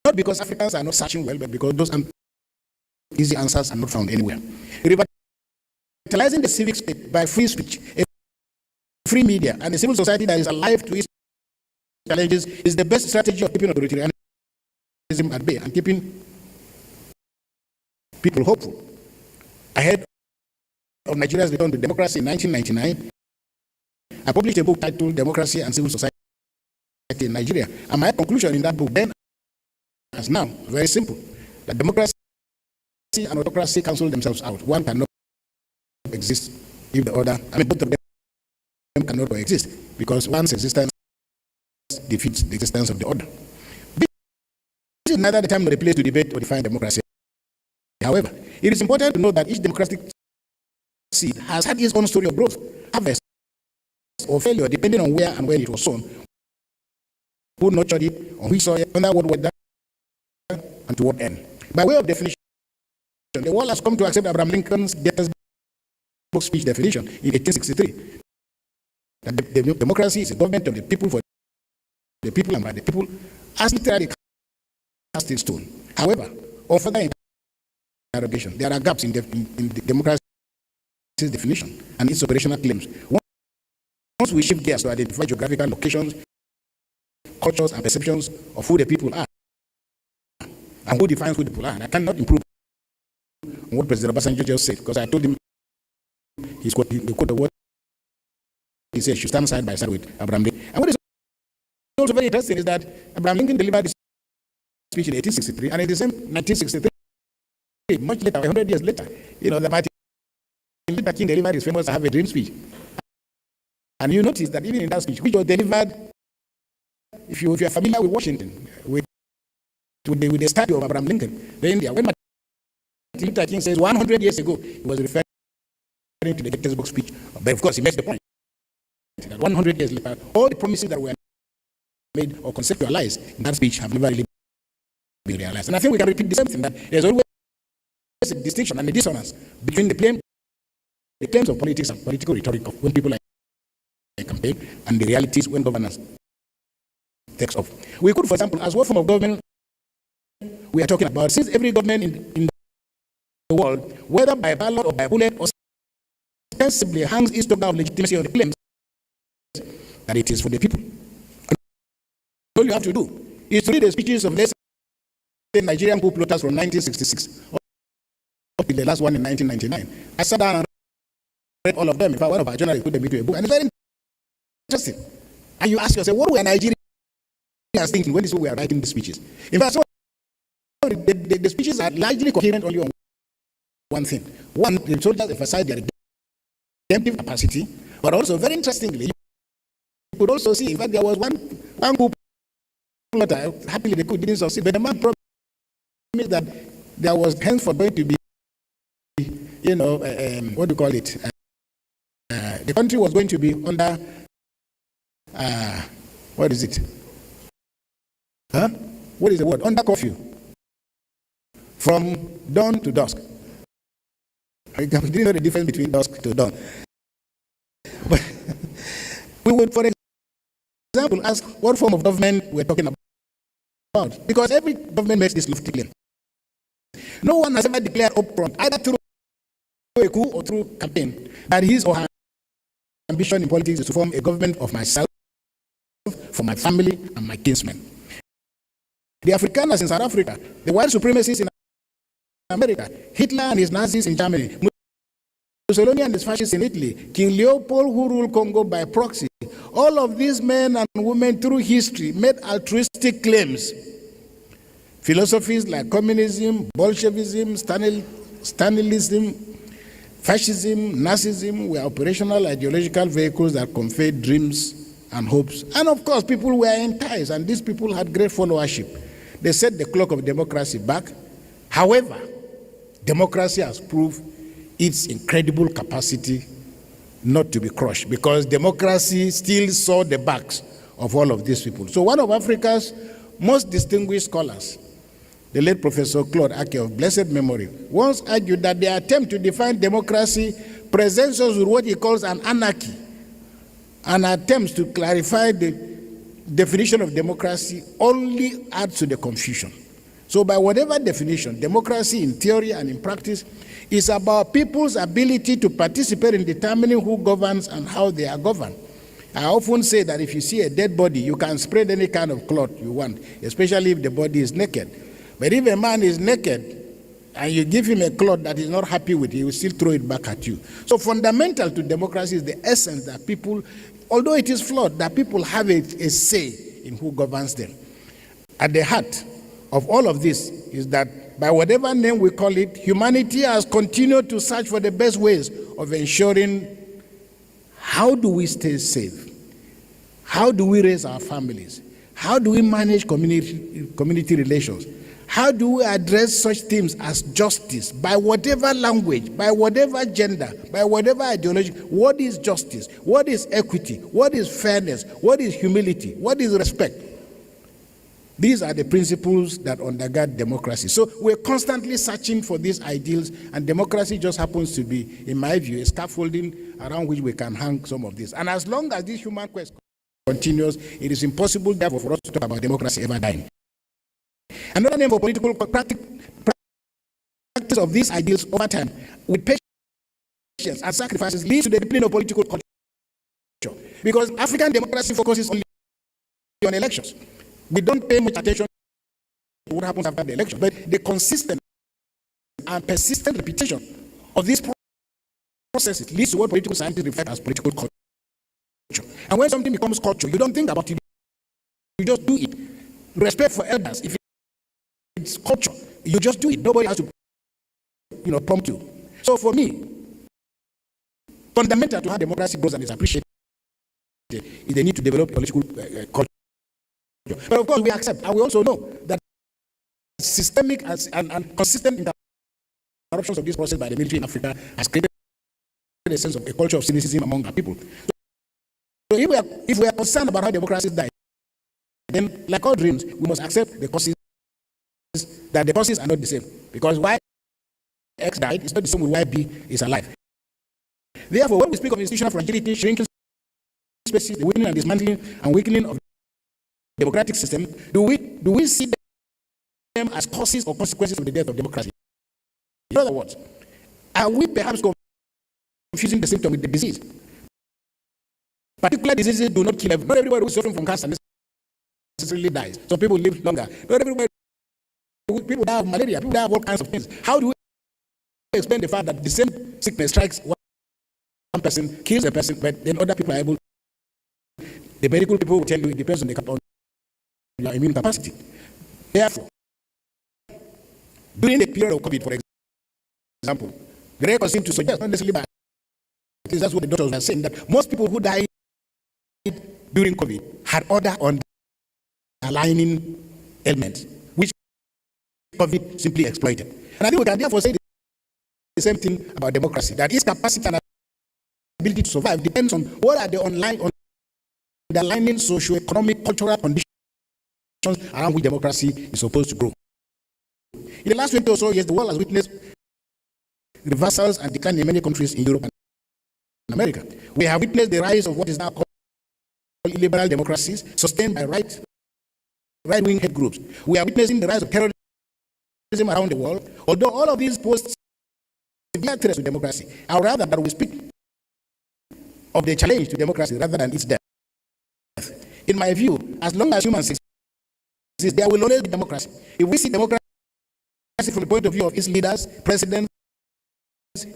Not because Africans are not searching well, but because those easy answers are not found anywhere. Revitalizing the civic state by free speech, a free media, and a civil society that is alive to its challenges is the best strategy of keeping authoritarianism at bay and keeping people hopeful. Ahead of Nigeria's return to democracy in 1999, I published a book titled Democracy and Civil Society in Nigeria. And my conclusion in that book then as now, very simple, that democracy and autocracy cancel themselves out. One cannot exist if the other, both of them cannot coexist, because one's existence defeats the existence of the other. This is neither the time nor the place to debate or define democracy. However, it is important to note that each democratic seed has had its own story of growth, harvest, or failure, depending on where and when it was sown, who nurtured it, on which soil, under what weather, and to what end. By way of definition, the world has come to accept Abraham Lincoln's Gettysburg speech definition in 1863. that the democracy is a government of the people, for the people, and by the people, as literally cast in stone. However, on further interrogation, there are gaps in the democracy's definition and its operational claims. Once we shift gears to identify geographical locations, cultures, and perceptions of who the people are, and who defines who the people are, and I cannot improve on what President Obasanjo just said, because I told him he quoted what he said should stand side by side with Abraham Lincoln. And what is also very interesting is that Abraham Lincoln delivered this speech in 1863, and in the same 1963, much later, 100 years later, the Martin Luther King delivered his famous "I Have a Dream" speech. And you notice that even in that speech, which was delivered, if you're familiar with Washington, with the statue of Abraham Lincoln, the India, when Martin Luther King says 100 years ago, he was referring to the Gettysburg speech. But of course, he makes the point that 100 years later, all the promises that were made or conceptualized in that speech have never really been realized. And I think we can repeat the same thing, that there's always a distinction and a dissonance between the claims of politics and political rhetoric of when people are in campaign and the realities when governance takes off. We could, for example, as what form of government we are talking about, since every government in the world, whether by ballot or by bullet, ostensibly hangs its token of legitimacy on the claims that it is for the people. And all you have to do is to read the speeches of, let's say, Nigerian coup plotters from 1966 up to the last one in 1999. I sat down and read all of them. In fact, one of our journalists put them into a book, and it's very interesting. And you ask yourself, what were Nigerians thinking when we were writing the speeches? In fact, the speeches are largely coherent only on one thing. One, the soldiers emphasize their redemptive capacity, but also, very interestingly, you could also see, in fact, there was one coup plotter, happily the coup didn't succeed, but the man promised that there was henceforth going to be, what do you call it? The country was going to be under, what is it? What is the word? Under curfew. From dawn to dusk. I didn't know the difference between dusk to dawn. But we would, for example, ask what form of government we're talking about. Because every government makes this lofty claim. No one has ever declared upfront, either through a coup or through campaign, that his or her ambition in politics is to form a government of myself, for my family, and my kinsmen. The Afrikaners in South Africa, the white supremacists in America, Hitler and his Nazis in Germany, Mussolini and his fascists in Italy, King Leopold who ruled Congo by proxy, all of these men and women through history made altruistic claims. Philosophies like communism, Bolshevism, Stalinism, fascism, Nazism were operational ideological vehicles that conveyed dreams and hopes. And of course, people were enticed, and these people had great followership. They set the clock of democracy back. However, democracy has proved its incredible capacity not to be crushed, because democracy still saw the backs of all of these people. So one of Africa's most distinguished scholars, the late Professor Claude Ake of blessed memory, once argued that the attempt to define democracy presents us with what he calls an anarchy, and attempts to clarify the definition of democracy only adds to the confusion. So by whatever definition, democracy in theory and in practice is about people's ability to participate in determining who governs and how they are governed. I often say that if you see a dead body, you can spread any kind of cloth you want, especially if the body is naked. But if a man is naked and you give him a cloth that he's not happy with, he will still throw it back at you. So fundamental to democracy is the essence that people, although it is flawed, that people have a say in who governs them. At the heart of all of this is that by whatever name we call it, humanity has continued to search for the best ways of ensuring how do we stay safe? How do we raise our families? How do we manage community relations? How do we address such themes as justice by whatever language, by whatever gender, by whatever ideology? What is justice? What is equity? What is fairness? What is humility? What is respect? These are the principles that undergird democracy. So we're constantly searching for these ideals, and democracy just happens to be, in my view, a scaffolding around which we can hang some of this. And as long as this human quest continues, it is impossible, therefore, for us to talk about democracy ever dying. Another name for political practice of these ideals over time, with patience and sacrifices, leads to the deepening of political culture. Because African democracy focuses only on elections. We don't pay much attention to what happens after the election, but the consistent and persistent repetition of these processes leads to what political scientists refer as political culture. And when something becomes culture, you don't think about it, you just do it. Respect for elders, if it's culture, you just do it. Nobody has to, prompt you. So for me, fundamental to how democracy grows and is appreciated is the need to develop political culture. But of course, we accept, and we also know that systemic and consistent interruptions of this process by the military in Africa has created a sense of a culture of cynicism among our people. So if we are concerned about how democracies die, then, like all dreams, we must accept the causes, that the causes are not the same. Because why X died is not the same with why B is alive. Therefore, when we speak of institutional fragility, shrinking spaces, the weakening and dismantling and weakening of the democratic system, do we see them as causes or consequences of the death of democracy? In other words, are we perhaps confusing the symptom with the disease? Particular diseases do not kill everyone. Not everybody who is suffering from cancer necessarily dies. Some people live longer. Not everybody. People die of malaria. People die of all kinds of things. How do we explain the fact that the same sickness strikes one person, kills a person, but then other people are able? The medical people will tell you it depends on your immune capacity. Therefore, during the period of COVID, for example, the records seem to suggest, not necessarily by, that's what the doctors were saying, that most people who died during COVID had other underlying ailments, which COVID simply exploited. And I think we can therefore say the same thing about democracy, that its capacity and ability to survive depends on what are the underlying socio-economic, cultural conditions around which democracy is supposed to grow. In the last 20 or so years, the world has witnessed reversals and decline in many countries in Europe and America. We have witnessed the rise of what is now called illiberal democracies, sustained by right-wing head groups. We are witnessing the rise of terrorism around the world, although all of these pose severe threats to democracy. I would rather that we speak of the challenge to democracy rather than its death. In my view, as long as humans exist, there will always be democracy. If we see democracy from the point of view of its leaders, presidents,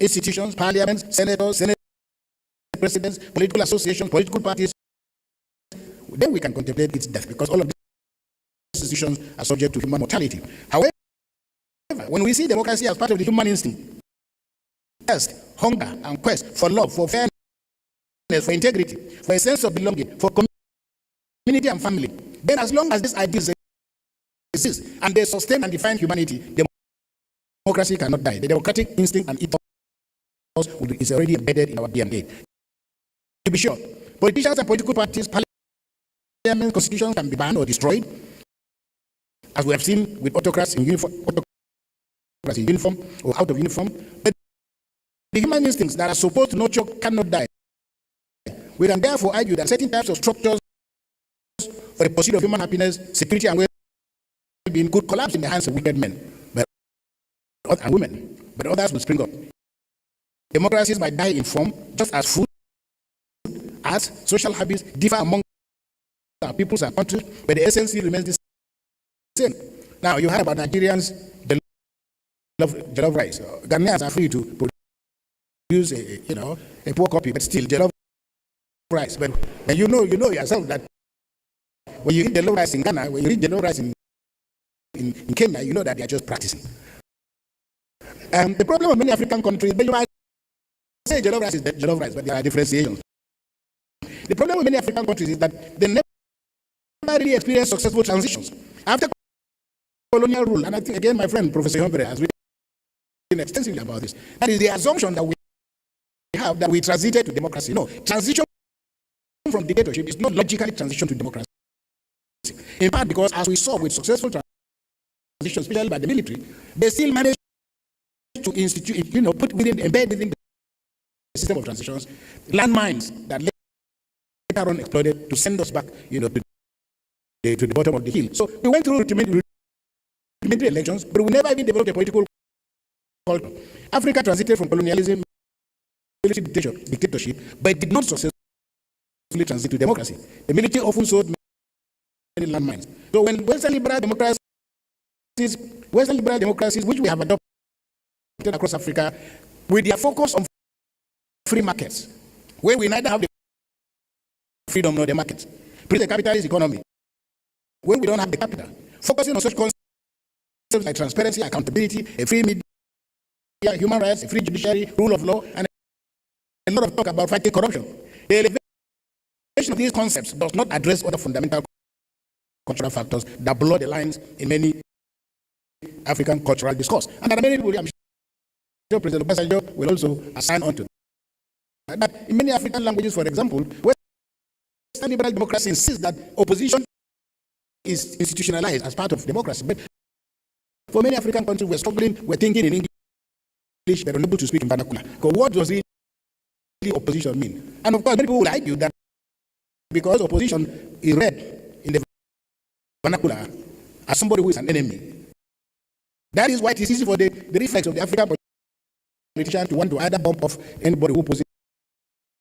institutions, parliaments, senators, senate presidents, political associations, political parties, then we can contemplate its death, because all of these institutions are subject to human mortality. However, when we see democracy as part of the human instinct, thirst, hunger, and quest for love, for fairness, for integrity, for a sense of belonging, for community and family, then as long as these ideas exist and they sustain and define humanity, democracy cannot die. The democratic instinct and ethos is already embedded in our DNA. To be sure, politicians and political parties, parliament, constitutions can be banned or destroyed, as we have seen with autocrats in uniform or out of uniform. But the human instincts that are supposed to nurture cannot die. We can therefore argue that certain types of structures for the pursuit of human happiness, security, and well-being could collapse in the hands of wicked men and women, but others will spring up. Democracies might die in form, just as food, arts, social habits differ among our peoples and countries, but the essence remains the same. Now, you heard about Nigerians, they love rice. Ghanaians are free to produce a poor copy, but still they love rice. But you know yourself that when you eat the low rice in Ghana, when you eat the low rice in Kenya, you know that they are just practicing. The problem of many African countries, but you might say jollof rice is jollof rice, but there are differentiations. The problem with many African countries is that they never really experienced successful transitions. After colonial rule, and I think, again, my friend, Professor Humphrey, has written extensively about this. That is the assumption that we have that we transited to democracy. No, transition from dictatorship is not logically transition to democracy. In part because, as we saw with successful transitions, especially by the military, they still managed to institute, embed within the system of transitions, landmines that later on exploded to send us back, to the bottom of the hill. So we went through rudimentary elections, but we never even developed a political culture. Africa transited from colonialism, military dictatorship, but it did not successfully transit to democracy. The military often sold many landmines. So when Western liberal democracies, which we have adopted across Africa, with their focus on free markets, where we neither have the freedom nor the market, the capitalist economy, when we don't have the capital, focusing on such concepts like transparency, accountability, a free media, human rights, a free judiciary, rule of law, and a lot of talk about fighting corruption. The elevation of these concepts does not address other fundamental cultural factors that blur the lines in many African cultural discourse. And that many people, I'm sure President Obasanjo will also assign on to that. In many African languages, for example, Western liberal democracy insists that opposition is institutionalized as part of democracy. But for many African countries, we're thinking in English, but unable to speak in vernacular. Because what does really opposition mean? And of course, many people will argue that because opposition is read in the vernacular as somebody who is an enemy, that is why it is easy for the reflex of the African politician to want to either bump off anybody who positions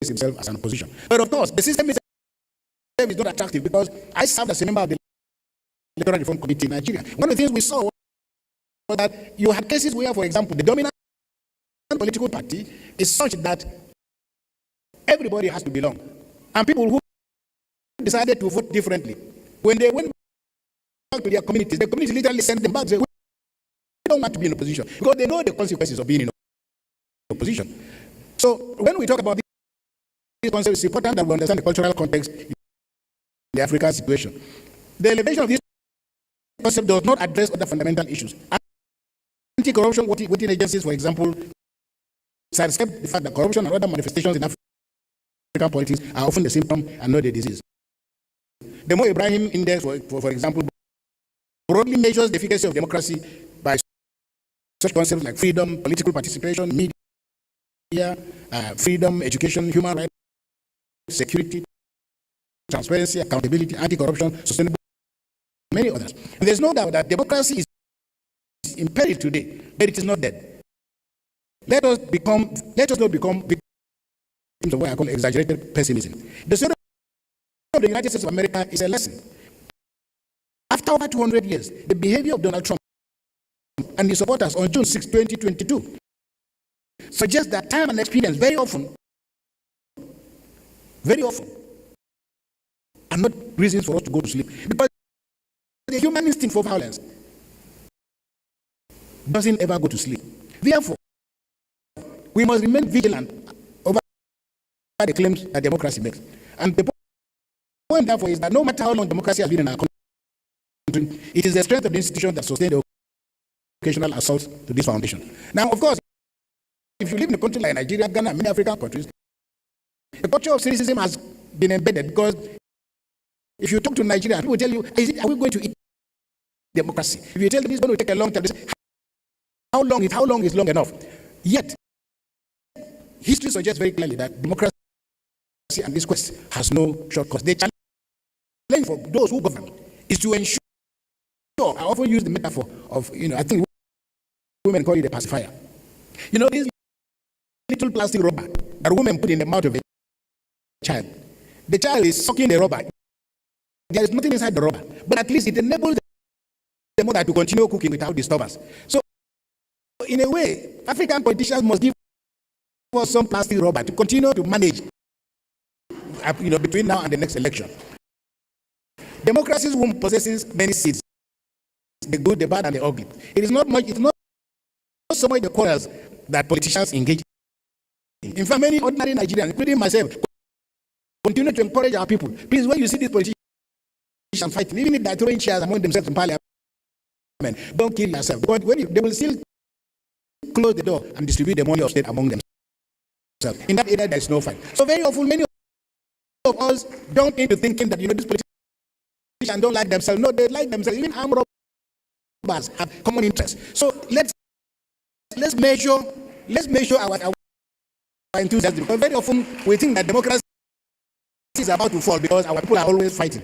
himself as an opposition. But of course, the system is not attractive because I served as a member of the Electoral Reform Committee in Nigeria. One of the things we saw was that you had cases where, for example, the dominant political party is such that everybody has to belong. And people who decided to vote differently, when they went back to their communities, the community literally sent them back and said, we don't want to be in opposition, because they know the consequences of being in opposition. So when we talk about these concepts, it's important that we understand the cultural context in the African situation. The elevation of this concept does not address other fundamental issues. Anti-corruption within agencies, for example, sidestep the fact that corruption and other manifestations in African politics are often the symptom and not the disease. The Mo Ibrahim Index, for example, broadly measures the efficacy of democracy by such concepts like freedom, political participation, media, freedom, education, human rights, security, transparency, accountability, anti-corruption, sustainable, many others. And there's no doubt that democracy is in peril today, but it is not dead. Let us not become victims of what I call exaggerated pessimism. The story of the United States of America is a lesson. After over 200 years, the behavior of Donald Trump and his supporters on June 6, 2022 suggests that time and experience very often are not reasons for us to go to sleep. Because the human instinct for violence doesn't ever go to sleep. Therefore, we must remain vigilant over the claims that democracy makes. And the point, therefore, is that no matter how long democracy has been in our country, it is the strength of the institution that sustains the occasional assaults to this foundation. Now, of course, if you live in a country like Nigeria, Ghana, and many African countries, the culture of cynicism has been embedded, because if you talk to Nigerians, people will tell you, are we going to eat democracy? If you tell them it's going to take a long time, they say, how long is long enough? Yet, history suggests very clearly that democracy and this quest has no shortcuts. The challenge for those who govern is to ensure, I often use the metaphor of, I think women call it a pacifier. This little plastic rubber that women put in the mouth of a child. The child is sucking the rubber. There is nothing inside the rubber, but at least it enables the mother to continue cooking without disturbance. So, in a way, African politicians must give us some plastic rubber to continue to manage, between now and the next election. Democracy's womb possesses many seeds, the good, the bad, and the ugly. It's not so much the quarrels that politicians engage in. In fact, many ordinary Nigerians, including myself, continue to encourage our people. Please, when you see these politicians fighting, even if they're throwing chairs among themselves in parliament, don't kill yourself. Because they will still close the door and distribute the money of state among themselves. In that area, there is no fight. So very often, many of us don't into thinking that, these politicians and don't like themselves. No, they like themselves. Even armed robbers have common interests. So let's measure our enthusiasm. Because very often we think that democracy is about to fall because our people are always fighting.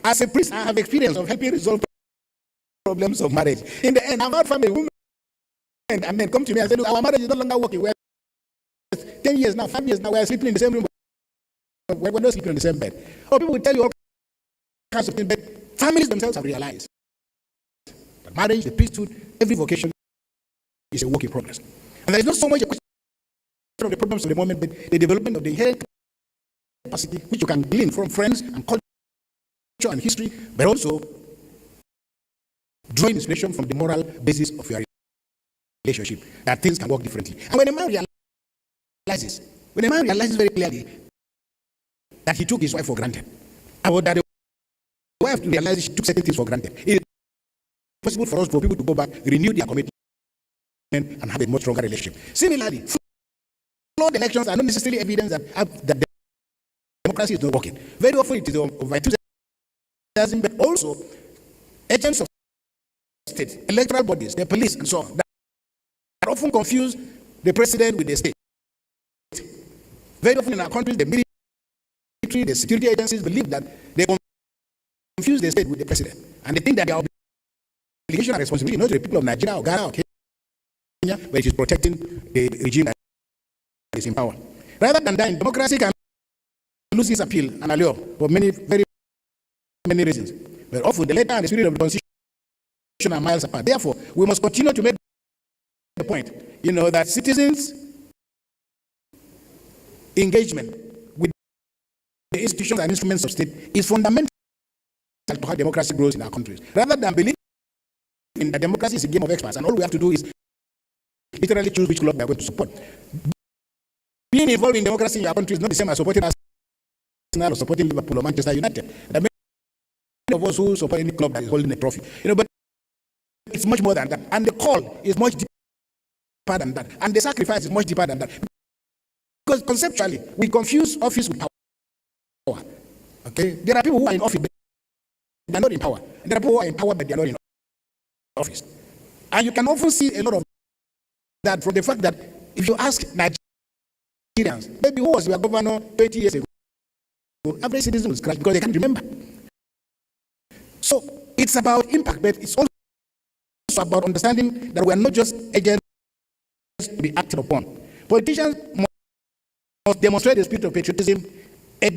As a priest, I have experience of helping resolve problems of marriage. In the end, I've had family, women and men come to me and say, look, our marriage is no longer working. We're 10 years now, 5 years now, we're sleeping in the same room. We're not sleeping in the same bed. Or people will tell you all kinds of things, but families themselves have realized that marriage, the priesthood, every vocation is a work in progress. And there is not so much a question of the problems of the moment, but the development of the inherent capacity which you can glean from friends and culture and history, but also drawing inspiration from the moral basis of your relationship, that things can work differently. And when a man realizes very clearly that he took his wife for granted, and that the wife realizes she took certain things for granted, it is possible for us, for people to go back, renew their commitment, and have a much stronger relationship. Similarly, flawed elections are not necessarily evidence that democracy is not working. Very often it is of enthusiasm, but also agents of state, electoral bodies, the police, and so on, that often confuse the president with the state. Very often in our countries, the military, the security agencies believe that they confuse the state with the president, and they think that their obligation and responsibility not to the people of Nigeria or Ghana or Kenya, but it is protecting the regime that is in power. Rather than that, democracy can lose its appeal and allure for very many reasons. But often the letter and the spirit of the Constitution are miles apart. Therefore, we must continue to make the point, that citizens' engagement with the institutions and instruments of state is fundamental to how democracy grows in our countries. Rather than believing that democracy is a game of experts and all we have to do is literally choose which club we are going to support. Being involved in democracy in your country is not the same as supporting Arsenal or supporting Liverpool or Manchester United. There are many of us who support any club that is holding a trophy. But it's much more than that. And the call is much deeper than that. And the sacrifice is much deeper than that. Because conceptually, we confuse office with power. Okay? There are people who are in office, but they are not in power. And there are people who are in power, but they are not in office. And you can often see a lot of that from the fact that if you ask Nigerians, maybe who was your governor 20 years ago, average citizen will scratch because they can't remember. So it's about impact, but it's also about understanding that we are not just agents to be acted upon. Politicians must demonstrate the spirit of patriotism. A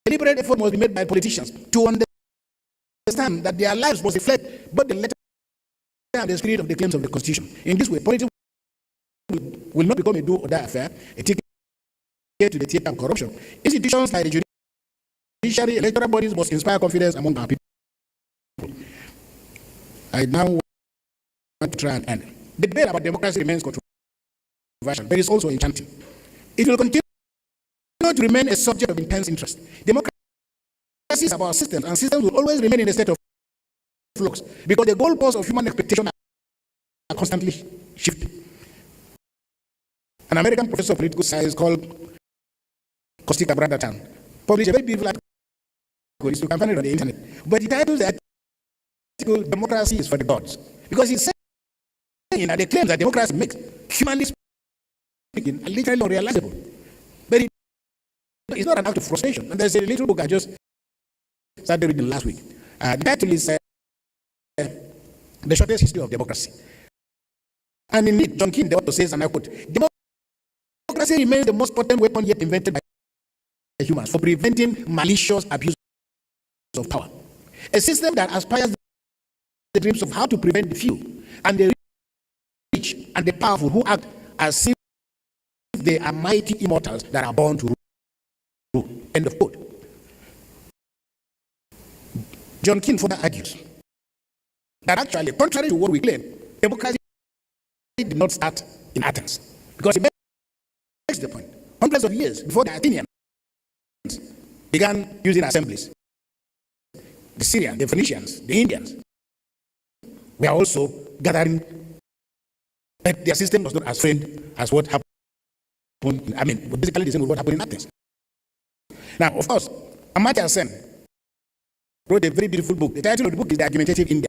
deliberate effort must be made by politicians to understand that their lives must reflect both the letter and the spirit of the claims of the Constitution. In this way, politics will not become a do-or-die affair, a ticket to the theater of corruption. Institutions like the judiciary, electoral bodies must inspire confidence among our people. I now want to try and end. The debate about democracy remains controversial, but it's also enchanting. It will continue to remain a subject of intense interest. Democracy is about systems, and systems will always remain in a state of flux because the goalposts of human expectation are constantly shifting. An American professor of political science called Kostika Bradatan published a very beautiful article. You can find it on the internet. But the title of the article, "Democracy is for the Gods," because he's saying that the claims that democracy makes, humanly speaking, are literally unrealizable. But it's not an act of frustration. And there's a little book I just started reading last week. The title is "The Shortest History of Democracy." And in it, John King says, and I quote, "Democracy remains the most potent weapon yet invented by humans for preventing malicious abuse of power. A system that aspires the dreams of how to prevent the few and the rich and the powerful who act as if they are mighty immortals that are born to rule." End of quote. John King further argues that actually, contrary to what we claim, democracy did not start in Athens, because it makes the point. Hundreds of years before the Athenians began using assemblies, the Syrians, the Phoenicians, the Indians were also gathering, but their system was not as framed as what happened. Basically the same with what happened in Athens. Now, of course, Amartya Sen wrote a very beautiful book. The title of the book is The Argumentative Indian.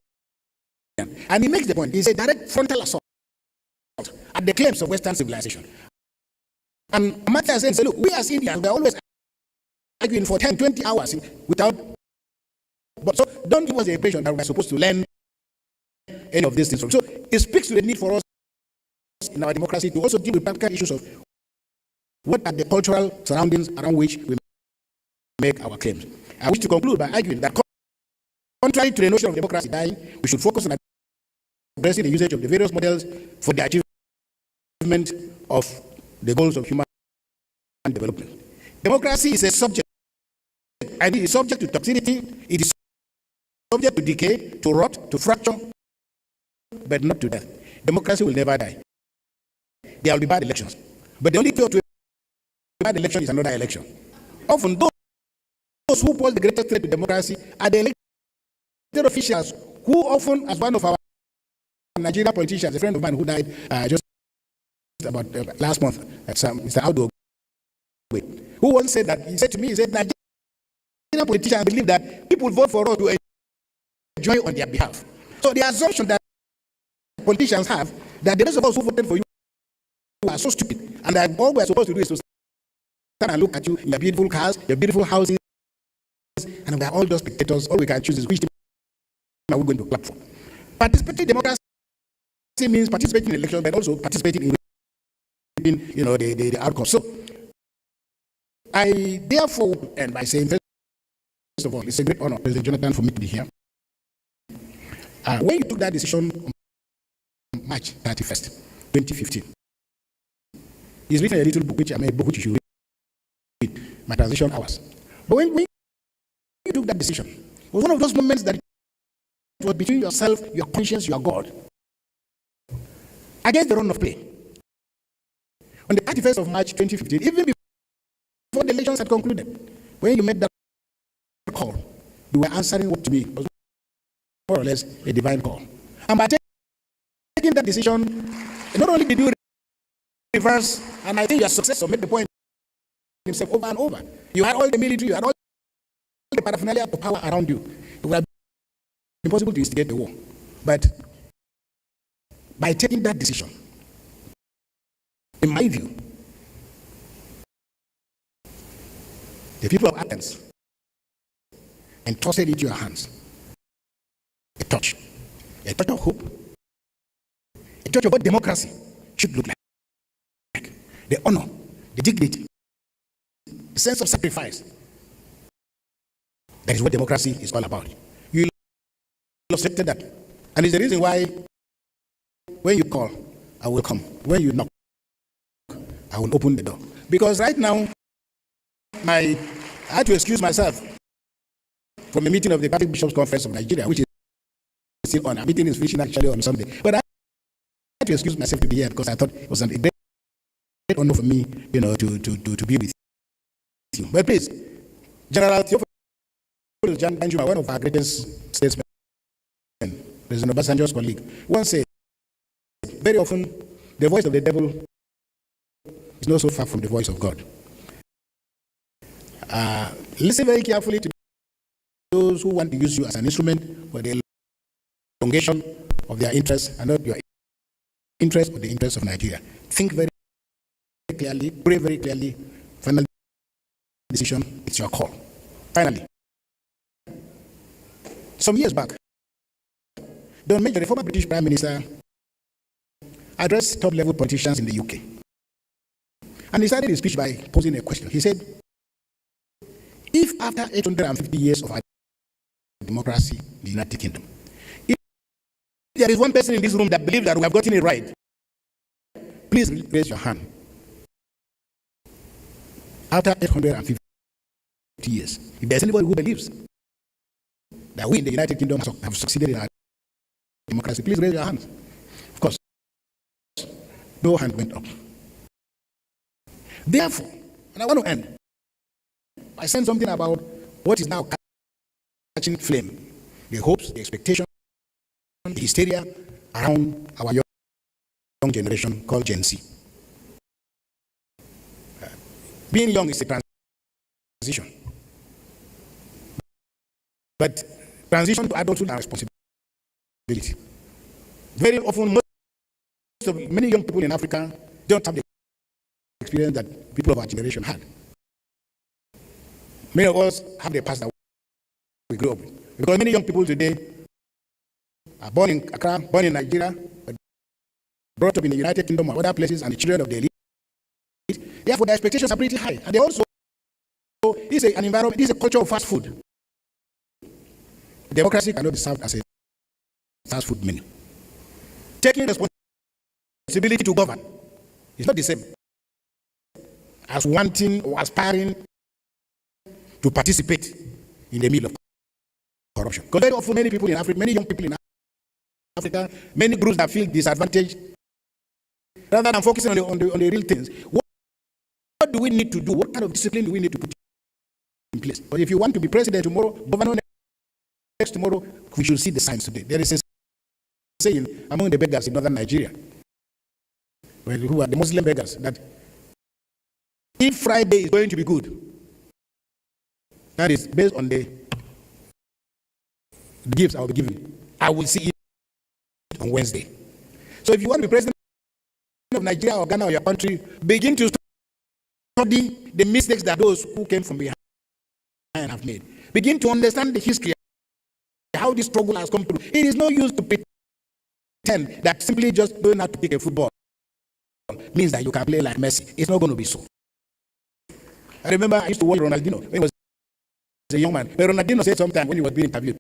And he makes the point. It's a direct frontal assault at the claims of Western civilization. And Amartya says, look, we as Indians, we are always arguing for 10, 20 hours without. But so don't give us the impression that we're supposed to learn any of these things. So it speaks to the need for us in our democracy to also deal with practical issues of what are the cultural surroundings around which we make our claims. I wish to conclude by arguing that contrary to the notion of democracy dying, we should focus on addressing the usage of the various models for the achievement of the goals of human development. Democracy is a subject, and it is subject to toxicity, it is subject to decay, to rot, to fracture, but not to death. Democracy will never die. There will be bad elections, but the only cure to a bad election is another election. Often those who pose the greatest threat to democracy are the elected officials who often, as one of our Nigerian politicians, a friend of mine who died just about last month, Mr. Audu, who once said that, he said to me, he said, Nigerian politicians believe that people vote for us to enjoy on their behalf. So the assumption that politicians have, that the rest of us who voted for you are so stupid, and that all we're supposed to do is to stand and look at you in your beautiful cars, your beautiful houses, and we're all just spectators. All we can choose is which team are we going to clap for. Participatory democracy means participating in elections, but also participating in the outcome. So I therefore end by saying, first of all, it's a great honor, President Jonathan, for me to be here. When you took that decision on March 31st, 2015, he's written a little book, which you should read, My Transition Hours. But when you took that decision, it was one of those moments that it was between yourself, your conscience, your God, against the run of play. On the 31st of March 2015, even before the elections had concluded, when you made that call, you were answering what to me was more or less a divine call. And by taking that decision, not only did you reverse, and I think your successor made the point himself over and over. You had all the military, you had all the paraphernalia of power around you. It would have been impossible to instigate the war. But by taking that decision, in my view, the people of Athens entrusted into your hands a touch of hope, a touch of what democracy should look like. The honor, the dignity, the sense of sacrifice. That is what democracy is all about. You illustrated that. And it's the reason why when you call, I will come. When you knock, I will open the door. Because right now, I had to excuse myself from a meeting of the Catholic Bishops' Conference of Nigeria, which is still on. Our meeting is finishing actually on Sunday. But I had to excuse myself to be here because I thought it was a great honor for me, to be with you. But please, General Theophilus Danjuma, one of our greatest statesmen, President Obasanjo's colleague, once said, very often, the voice of the devil is not so far from the voice of God. Listen very carefully to those who want to use you as an instrument for the elongation of their interests and not your interest or the interest of Nigeria. Think very clearly, pray very clearly. Final decision, it's your call. Finally, some years back, Don Major, the former British Prime Minister, addressed top-level politicians in the UK. And he started his speech by posing a question. He said, if after 850 years of our democracy in the United Kingdom, if there is one person in this room that believes that we have gotten it right, please raise your hand. After 850 years, if there's anybody who believes that we in the United Kingdom have succeeded in our democracy, please raise your hands. Of course, no hand went up. Therefore, and I want to end by saying something about what is now catching flame, the hopes, the expectation, the hysteria around our young generation called Gen Z. Being young is a transition. But transition to adulthood and responsibility. Very often, many young people in Africa don't have the experience that people of our generation had. Many of us have the past that we grew up with. Because many young people today are born in Accra, born in Nigeria, but brought up in the United Kingdom or other places, and the children of the elite. Therefore, their expectations are pretty high. And they also, this is an environment, this is a culture of fast food. Democracy cannot be served as a fast food menu. Taking responsibility to govern is not the same as wanting or aspiring to participate in the middle of corruption. Because very often, many people in Africa, many young people in Africa, many groups that feel disadvantaged, rather than focusing on the real things. What do we need to do? What kind of discipline do we need to put in place? But if you want to be president tomorrow, governor next tomorrow, we should see the signs today. There is a saying among the beggars in northern Nigeria, who are the Muslim beggars, that if Friday is going to be good, that is based on the gifts I will be given, I will see it on Wednesday. So if you want to be president of Nigeria or Ghana or your country, begin to study the mistakes that those who came from behind have made. Begin to understand the history, how this struggle has come through. It is no use to pretend that simply just knowing how to kick a football means that you can play like Messi. It's not going to be so. I remember I used to watch Ronaldinho when he was a young man. But Ronaldinho said sometime when he was being interviewed,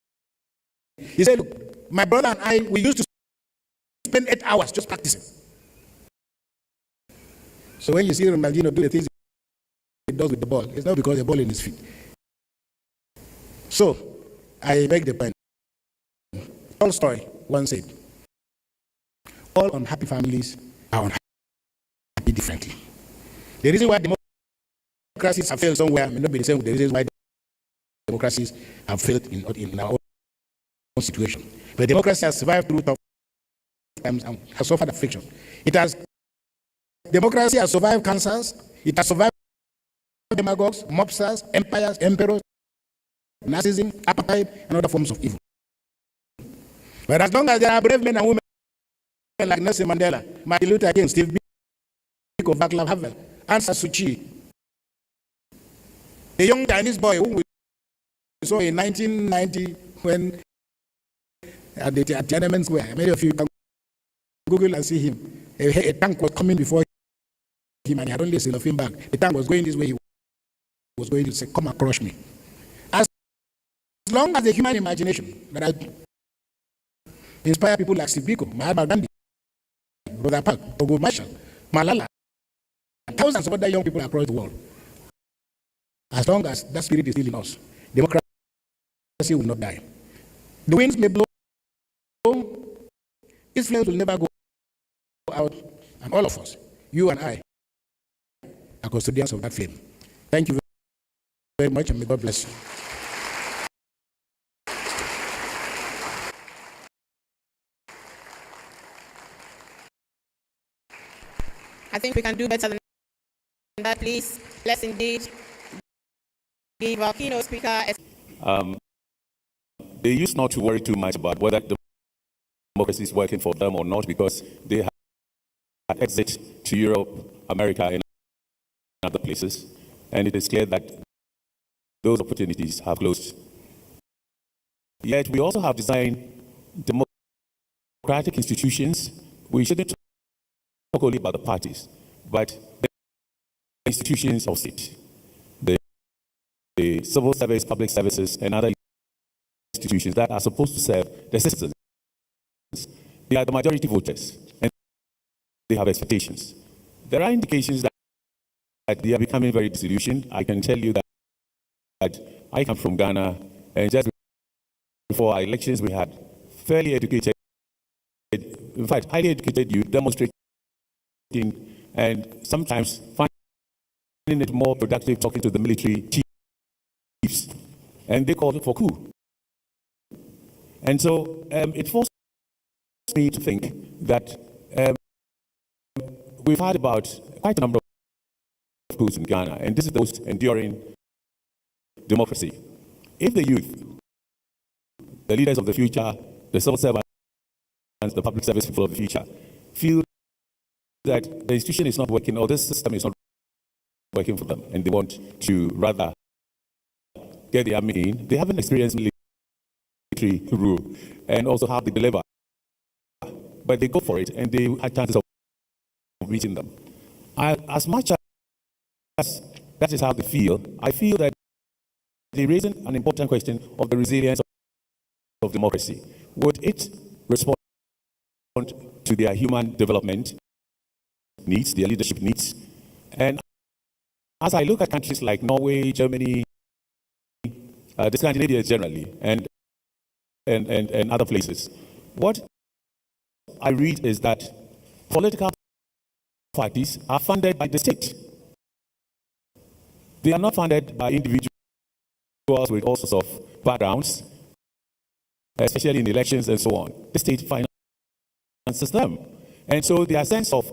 he said, look, my brother and I, we used to spend 8 hours just practicing. So when you see Ronaldinho do the things he does with the ball, it's not because the ball in his feet. So, I beg the point. Tolstoy once said, all unhappy families are unhappy differently. The reason why democracies have failed somewhere may not be the same with the reasons why democracies have failed in our own situation. But democracy has survived through tough times and has suffered affliction. Democracy has survived cancers, it has survived demagogues, mobsters, empires, emperors, narcissism, apartheid, and other forms of evil. But as long as there are brave men and women like Nelson Mandela, Martin Luther King, Steve Biko, Václav Havel, Aung San Suu Kyi, the young Chinese boy who we saw in 1990 when at Tiananmen Square, many of you can Google and see him. A tank was coming before him and he had only a cellophane bag. The tank was going this way, he was going to say, come and crush me. As long as the human imagination that I inspire people like Steve Biko, Mahatma Gandhi, Rosa Parks, Togo Marshall, Malala, and thousands of other young people across the world, as long as that spirit is still in us, democracy will not die. The winds may blow, its flames will never go out, and all of us, you and I, are custodians of that flame. Thank you very much, and may God bless you. I think we can do better than that, please. Let's indeed give our keynote speaker. They used not to worry too much about whether democracy is working for them or not, because they have exit to Europe, America, and other places. And it is clear that those opportunities have closed. Yet we also have designed democratic institutions. We shouldn't talk only about the parties, but the institutions of state, the civil service, public services, and other institutions that are supposed to serve the citizens. They are the majority voters, and they have expectations. There are indications that they are becoming very disillusioned. I can tell you that I come from Ghana, and just before our elections, we had fairly educated, in fact, highly educated youth demonstrating and sometimes finding it more productive talking to the military chiefs. And they called it for coup. And so it forced me to think that we've had about quite a number of coups in Ghana, and this is the most enduring democracy. If the youth the leaders of the future, the civil servants, the public service people of the future, feel that the institution is not working or this system is not working for them, and they want to rather get the army in. They haven't experienced military rule and also have the deliver, but they go for it and they have chances of reaching them. As much as that is how they feel, I feel that they raise an important question of the resilience of democracy. Would it respond to their human development needs, their leadership needs? And as I look at countries like Norway, Germany, the Scandinavia generally, and other places, what I read is that political parties are funded by the state. They are not funded by individuals with all sorts of backgrounds, especially in elections and so on. The state finances them. And so their sense of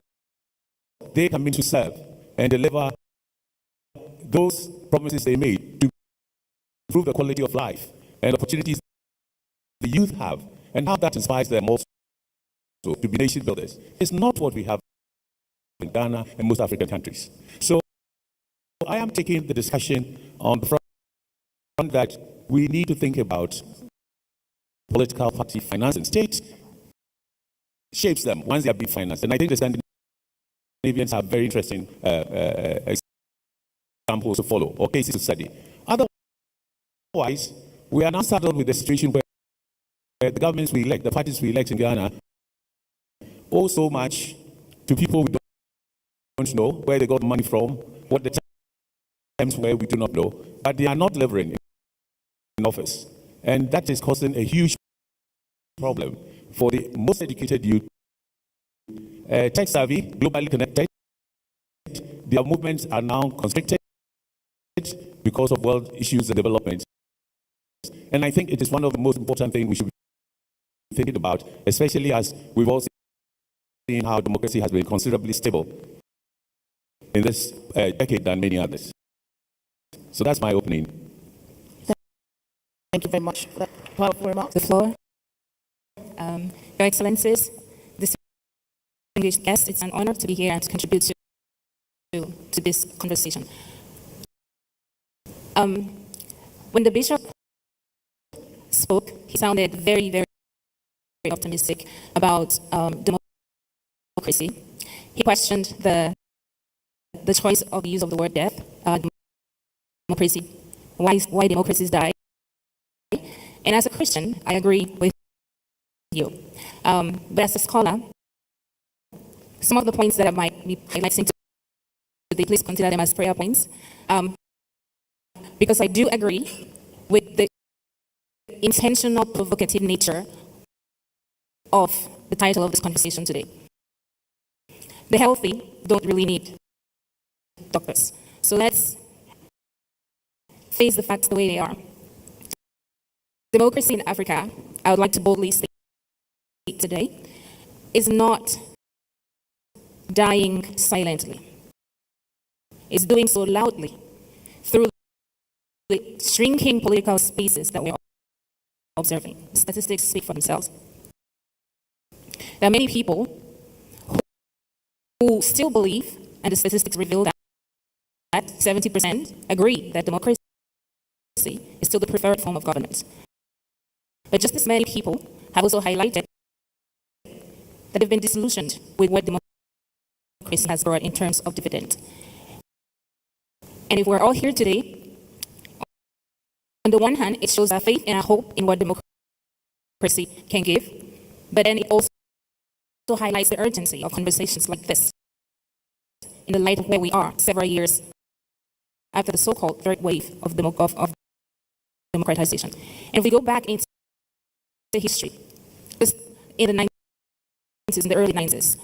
they come in to serve and deliver those promises they made to improve the quality of life and opportunities the youth have, and how that inspires them also to be nation builders. It's not what we have in Ghana and most African countries. So I am taking the discussion on the front that we need to think about political party finance, and state shapes them once they are being financed. And I think the Scandinavians have very interesting examples to follow or cases to study. Otherwise, we are now saddled with the situation where the governments we elect, the parties we elect in Ghana, owe so much to people we don't know where they got money from, what the times where we do not know, but they are not delivering in office. And that is causing a huge problem for the most educated youth, tech savvy, globally connected. Their movements are now constricted because of world issues and developments. And I think it is one of the most important things we should be thinking about, especially as we've all seen how democracy has been considerably stable in this decade than many others. So that's my opening. Thank you very much for that powerful remark. The floor. Your Excellencies, distinguished guests, it's an honor to be here and to contribute to this conversation. When the bishop spoke, he sounded very, very optimistic about democracy. He questioned the choice of the use of the word death, democracy, why democracies die. And as a Christian, I agree with you. But as a scholar, some of the points that I might be highlighting today, please consider them as prayer points. Because I do agree with the intentional, provocative nature of the title of this conversation today. The healthy don't really need doctors. So let's face the facts the way they are. Democracy in Africa, I would like to boldly state today, is not dying silently. It's doing so loudly through the shrinking political spaces that we're observing. The statistics speak for themselves. There are many people who still believe, and the statistics reveal that 70% agree that democracy is still the preferred form of government. But just as many people have also highlighted that they've been disillusioned with what democracy has brought in terms of dividend. And if we're all here today, on the one hand, it shows our faith and our hope in what democracy can give, but then it also highlights the urgency of conversations like this in the light of where we are several years after the so-called third wave of democratization. And if we go back into history, in the 90s, in the early 90s,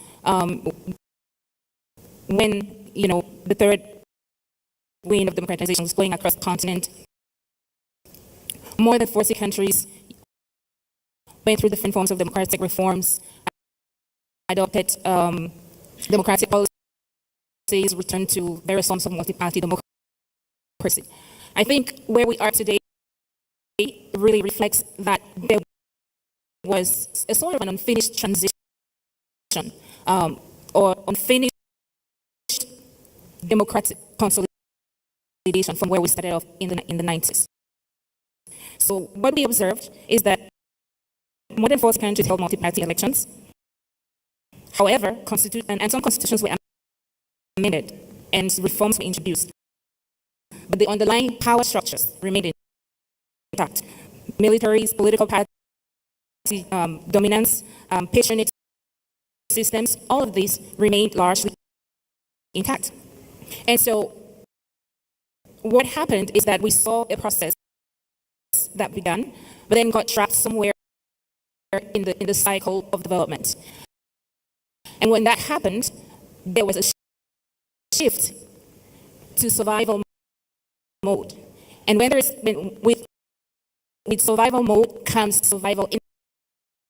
when the third wave of democratization was going across the continent, more than 40 countries went through different forms of democratic reforms, adopted democratic policies, returned to various forms of multi-party democracy. I think where we are today really reflects that there was a sort of an unfinished transition or unfinished democratic consolidation from where we started off in the 90s. So what we observed is that more than 40 countries held multi-party elections. However, and some constitutions were amended and reforms were introduced. But the underlying power structures remained intact. Militaries, political party dominance, patronage systems, all of these remained largely intact. And so what happened is that we saw a process that began, but then got trapped somewhere in the cycle of development. And when that happened, there was a shift to survival mode. And when with survival mode comes survival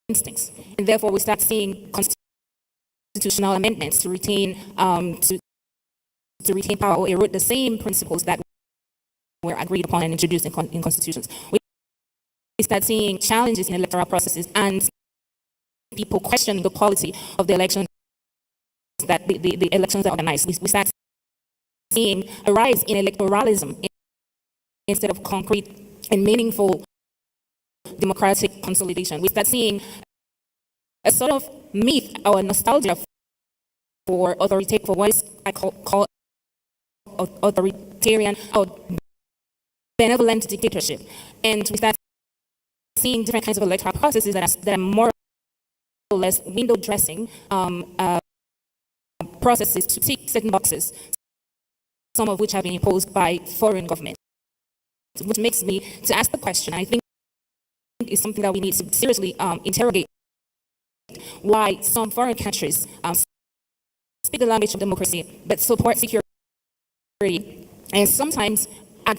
instincts, and therefore we start seeing constitutional amendments to retain to retain power or erode the same principles that were agreed upon and introduced in constitutions. We start seeing challenges in electoral processes and people questioning the quality of the elections that the elections are organized. We start seeing a rise in electoralism instead of concrete and meaningful democratic consolidation. We start seeing a sort of myth or nostalgia for what is I call authoritarian or benevolent dictatorship. And we start seeing different kinds of electoral processes that are more or less window dressing processes to tick certain boxes, some of which have been imposed by foreign governments, which makes me to ask the question, I think is something that we need to seriously interrogate, why some foreign countries speak the language of democracy but support security and sometimes at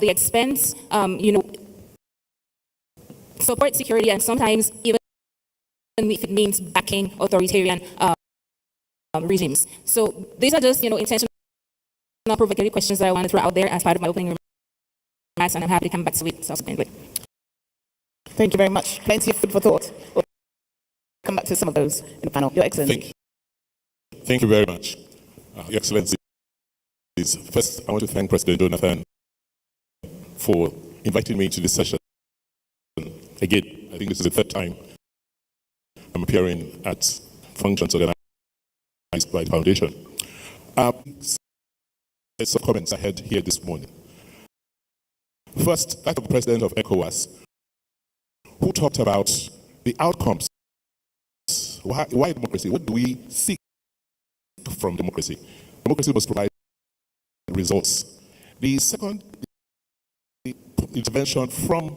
the expense, support security and sometimes even if it means backing authoritarian regimes. So these are just, intentional provocative questions that I want to throw out there as part of my opening remarks, and I'm happy to come back to it subsequently. Thank you very much. Plenty of food for thought. We'll come back to some of those in the panel. Your Excellency. Thank you very much, Your Excellency. First, I want to thank President Jonathan for inviting me to this session. Again, I think this is the third time I'm appearing at functions organized by the Foundation. Some comments I had here this morning. First, that of the President of ECOWAS, who talked about the outcomes. Why democracy? What do we seek from democracy? Democracy must provide results. The second intervention from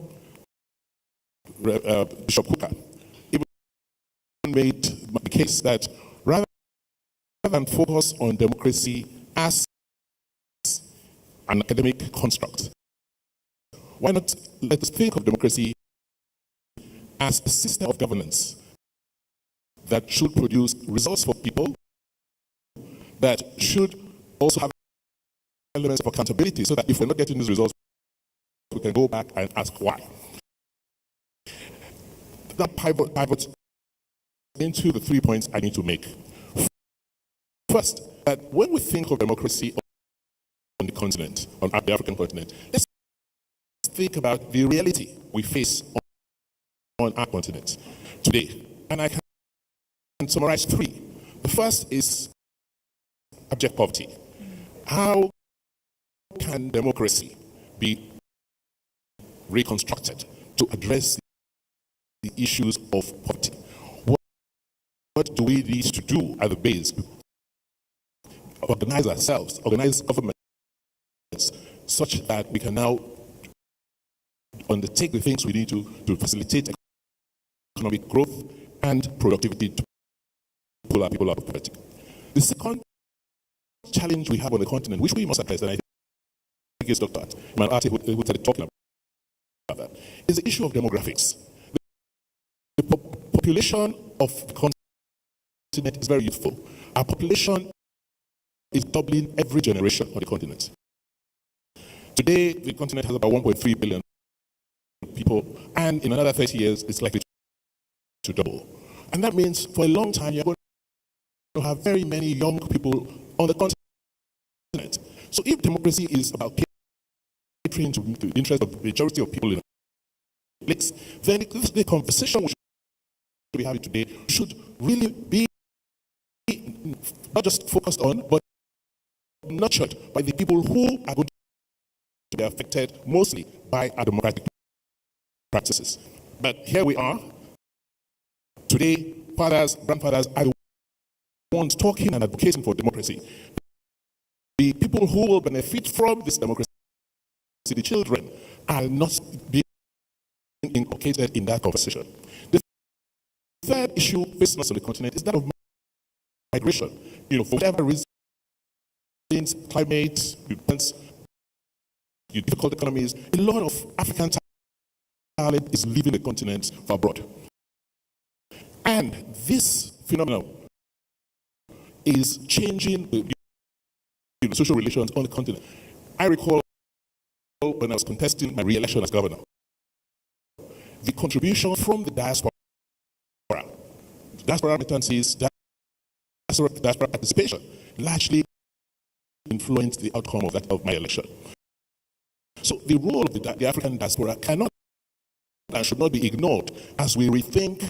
Bishop Kukah even made the case that rather than focus on democracy as an academic construct, why not let us think of democracy as a system of governance that should produce results for people, that should also have elements of accountability, so that if we're not getting these results, we can go back and ask why. That pivots into the 3 points I need to make. First, that when we think of democracy on the continent, on the African continent, let's think about the reality we face on our continent today. And I can summarize three. The first is abject poverty. How can democracy be reconstructed to address the issues of poverty? What do we need to do at the base? Organize ourselves, organize governments such that we can now undertake the things we need to facilitate economic growth and productivity to pull our people out of poverty. The second challenge we have on the continent, which we must address, and I think it's Dr. Manati who started talking about that, is the issue of demographics. The population of the continent is very youthful. Our population is doubling every generation on the continent. Today, the continent has about 1.3 billion people, and in another 30 years, it's likely to double. And that means for a long time, you're going to have very many young people on the continent. So if democracy is about catering to the interest of the majority of people in a place, then the conversation we should be having today should really be not just focused on, but nurtured by the people who are going to be affected mostly by our democratic practices. But here we are. Today, fathers, grandfathers are the ones talking and advocating for democracy. The people who will benefit from this democracy, the children, are not being inculcated in that conversation. The third issue facing us on the continent is that of migration. For whatever reason, climate, difficult economies, a lot of African talent is leaving the continent for abroad. And this phenomenon is changing the social relations on the continent. I recall when I was contesting my re-election as governor, the contribution from the diaspora remittances, diaspora participation, largely influenced the outcome of my election. So the role of the African diaspora cannot and should not be ignored as we rethink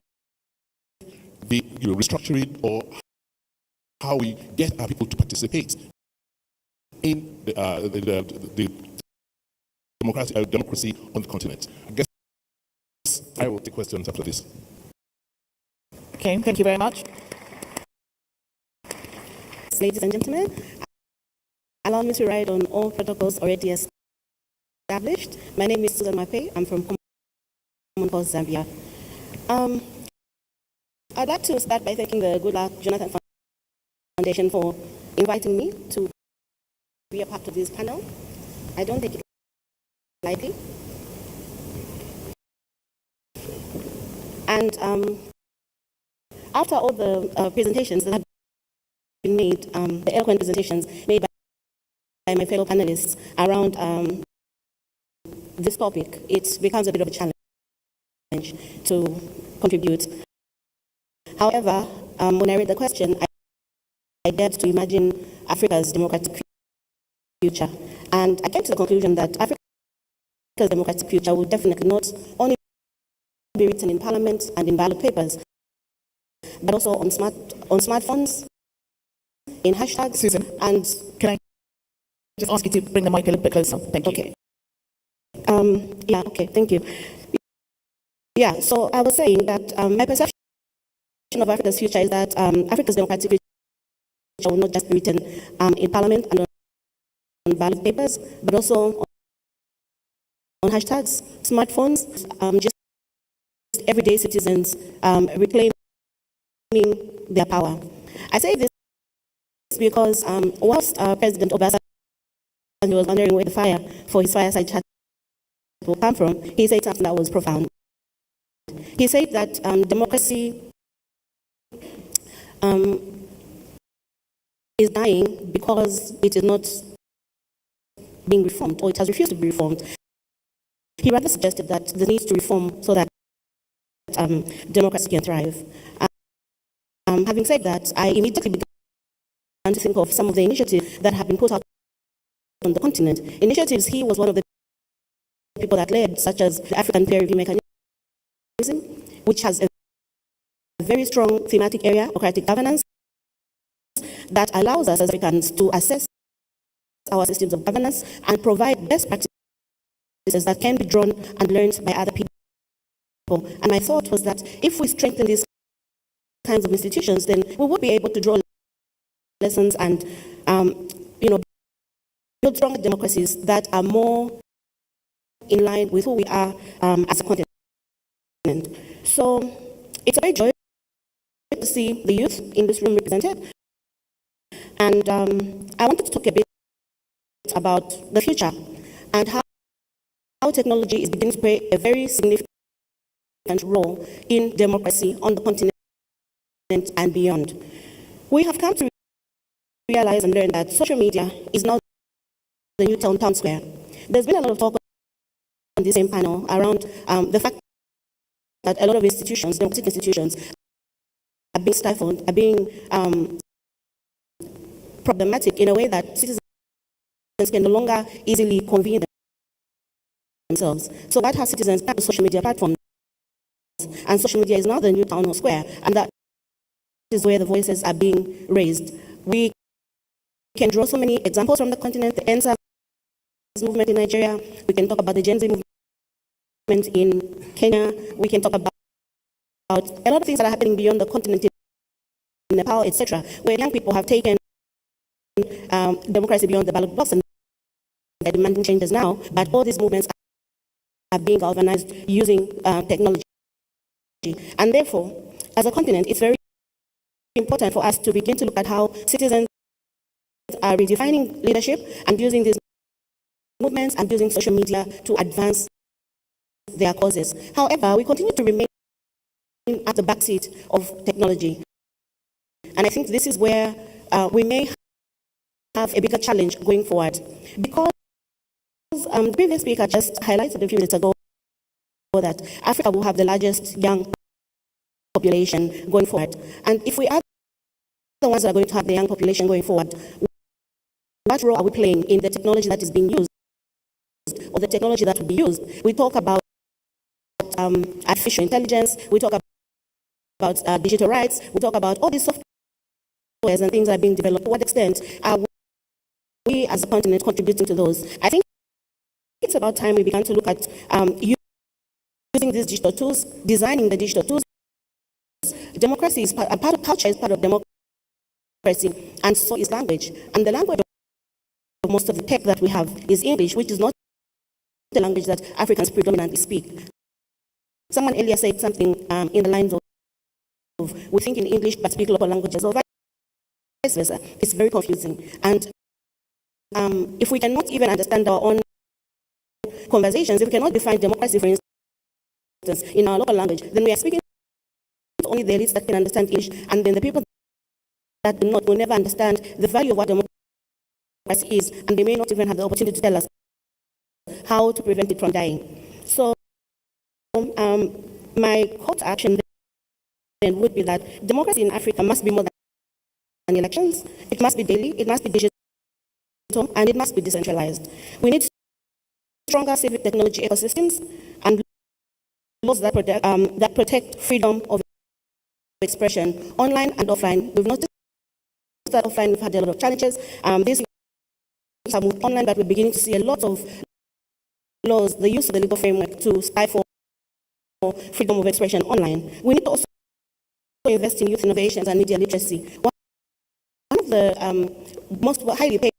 the restructuring or how we get our people to participate in the democracy on the continent. I guess I will take questions after this. Okay, thank you very much. Ladies and gentlemen, allow me to ride on all protocols already established. My name is Susan Mape. I'm from Commonwealth, Zambia. I'd like to start by thanking the Goodluck Jonathan Foundation for inviting me to be a part of this panel. I don't take it lightly. And after all the presentations that have been made, the eloquent presentations made by my fellow panelists around this topic, it becomes a bit of a challenge to contribute. However, when I read the question, I dared to imagine Africa's democratic future. And I came to the conclusion that Africa's democratic future will definitely not only be written in parliament and in ballot papers, but also on smartphones, in hashtags. Susan, and can I just ask you to bring the mic a little bit closer? Thank you. Okay. Okay, thank you. Yeah, so I was saying that my perception of Africa's future is that Africa's democratic future will not just be written in parliament and on ballot papers, but also on hashtags, smartphones, just everyday citizens reclaiming their power. I say this because whilst President Obasanjo was wondering where the fire for his fireside chat will come from, he said something that was profound. He said that democracy is dying because it is not being reformed, or it has refused to be reformed. He rather suggested that there needs to reform so that democracy can thrive. Having said that, I immediately began to think of some of the initiatives that have been put out on the continent. Initiatives he was one of the people that led, such as the African Peer Review Mechanism, which has a very strong thematic area, democratic governance, that allows us as Africans to assess our systems of governance and provide best practices that can be drawn and learned by other people. And my thought was that if we strengthen these kinds of institutions, then we will be able to draw lessons and build stronger democracies that are more in line with who we are as a continent. So it's a great joy to see the youth in this room represented. And I wanted to talk a bit about the future and how technology is beginning to play a very significant role in democracy on the continent and beyond. We have come to realize and learn that social media is not the new town square. There's been a lot of talk the same panel around the fact that a lot of institutions, democratic institutions, are being stifled, are being problematic in a way that citizens can no longer easily convene themselves. So that has citizens back to social media platforms, and social media is now the new town hall square, and that is where the voices are being raised. We can draw so many examples from the continent, the ENSA movement in Nigeria, we can talk about the Gen Z movement in Kenya, we can talk about a lot of things that are happening beyond the continent in Nepal, etc., where young people have taken democracy beyond the ballot box and they're demanding changes now, but all these movements are being organized using technology. And therefore, as a continent, it's very important for us to begin to look at how citizens are redefining leadership and using these movements and using social media to advance their causes. However, we continue to remain at the backseat of technology. And I think this is where we may have a bigger challenge going forward. Because the previous speaker just highlighted a few minutes ago that Africa will have the largest young population going forward. And if we are the ones that are going to have the young population going forward, what role are we playing in the technology that is being used or the technology that will be used? We talk about artificial intelligence, we talk about digital rights, we talk about all these softwares and things that are being developed. To what extent are we as a continent contributing to those? I think it's about time we began to look at using these digital tools, designing the digital tools. Democracy is part of culture, is part of democracy, and so is language. And the language of most of the tech that we have is English, which is not the language that Africans predominantly speak. Someone earlier said something in the lines of we think in English but speak local languages, or vice versa. It's very confusing. And if we cannot even understand our own conversations, if we cannot define democracy, for instance, in our local language, then we are speaking to only the elites that can understand English, and then the people that do not will never understand the value of what democracy is, and they may not even have the opportunity to tell us how to prevent it from dying. So my call to action then would be that democracy in Africa must be more than elections. It must be daily, it must be digital, and it must be decentralized. We need stronger civic technology ecosystems and laws that protect freedom of expression online and offline. We've noticed that offline we've had a lot of challenges. These have moved online, but we're beginning to see a lot of laws, the use of the legal framework to stifle freedom of expression online. We need to also invest in youth innovations and media literacy. One of the most highly paid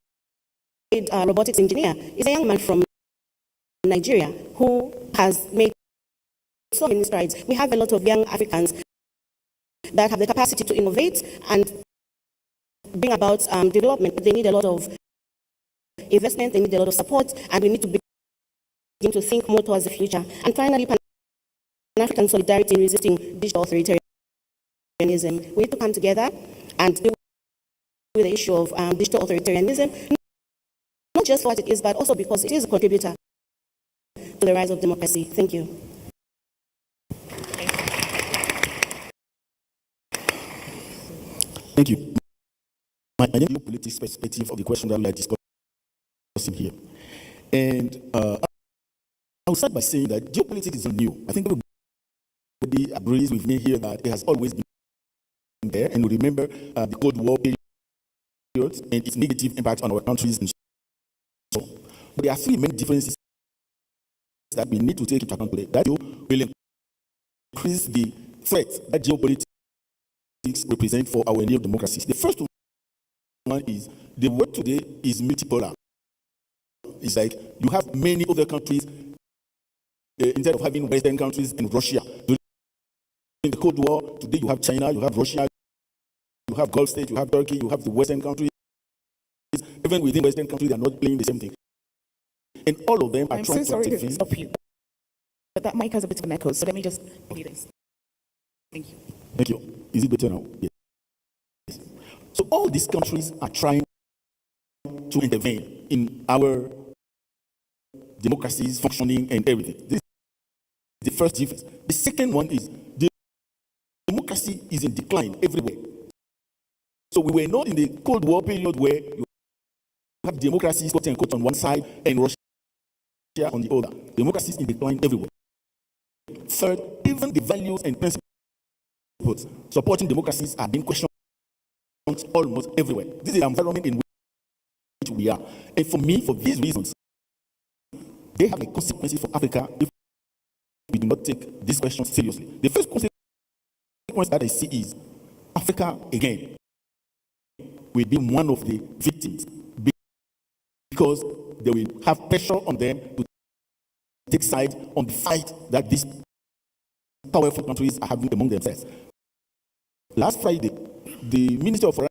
robotics engineer is a young man from Nigeria who has made so many strides. We have a lot of young Africans that have the capacity to innovate and bring about development, but they need a lot of investment, they need a lot of support, and we need to begin to think more towards the future. And finally, Pan-African solidarity in resisting digital authoritarianism. We need to come together and deal with the issue of digital authoritarianism, not just what it is, but also because it is a contributor to the rise of democracy. Thank you. Thank you. My geopolitics perspective of the question that we are discussing here. And I will start by saying that geopolitics is not new. I think everybody agrees with me here that it has always been there, and we remember the Cold War period and its negative impact on our countries. And so, but there are three main differences that we need to take into account today. That will increase the threat that geopolitics represent for our new democracies. The first one is the world today is multipolar. It's like you have many other countries instead of having Western countries and Russia. In the Cold War, today you have China, you have Russia, you have Gulf states, you have Turkey, you have the Western countries. Even within Western countries, they are not playing the same thing. And all of them are trying to intervene. To stop you, but that mic has a bit of an echo, so let me just do this. Thank you. Thank you. Is it better now? Yes. So all these countries are trying to intervene in our democracies functioning and everything. This is the first difference. The second one is democracy is in decline everywhere. So we were not in the Cold War period where you have democracies quote unquote on one side and Russia on the other. Democracy is in decline everywhere. Third, even the values and principles supporting democracies are being questioned almost everywhere. This is the environment in which we are. And for me, for these reasons, they have a consequences for Africa if we do not take these questions seriously. The first consequence that I see is Africa, again, will be one of the victims because they will have pressure on them to take sides on the fight that these powerful countries are having among themselves. Last Friday, the Minister of Foreign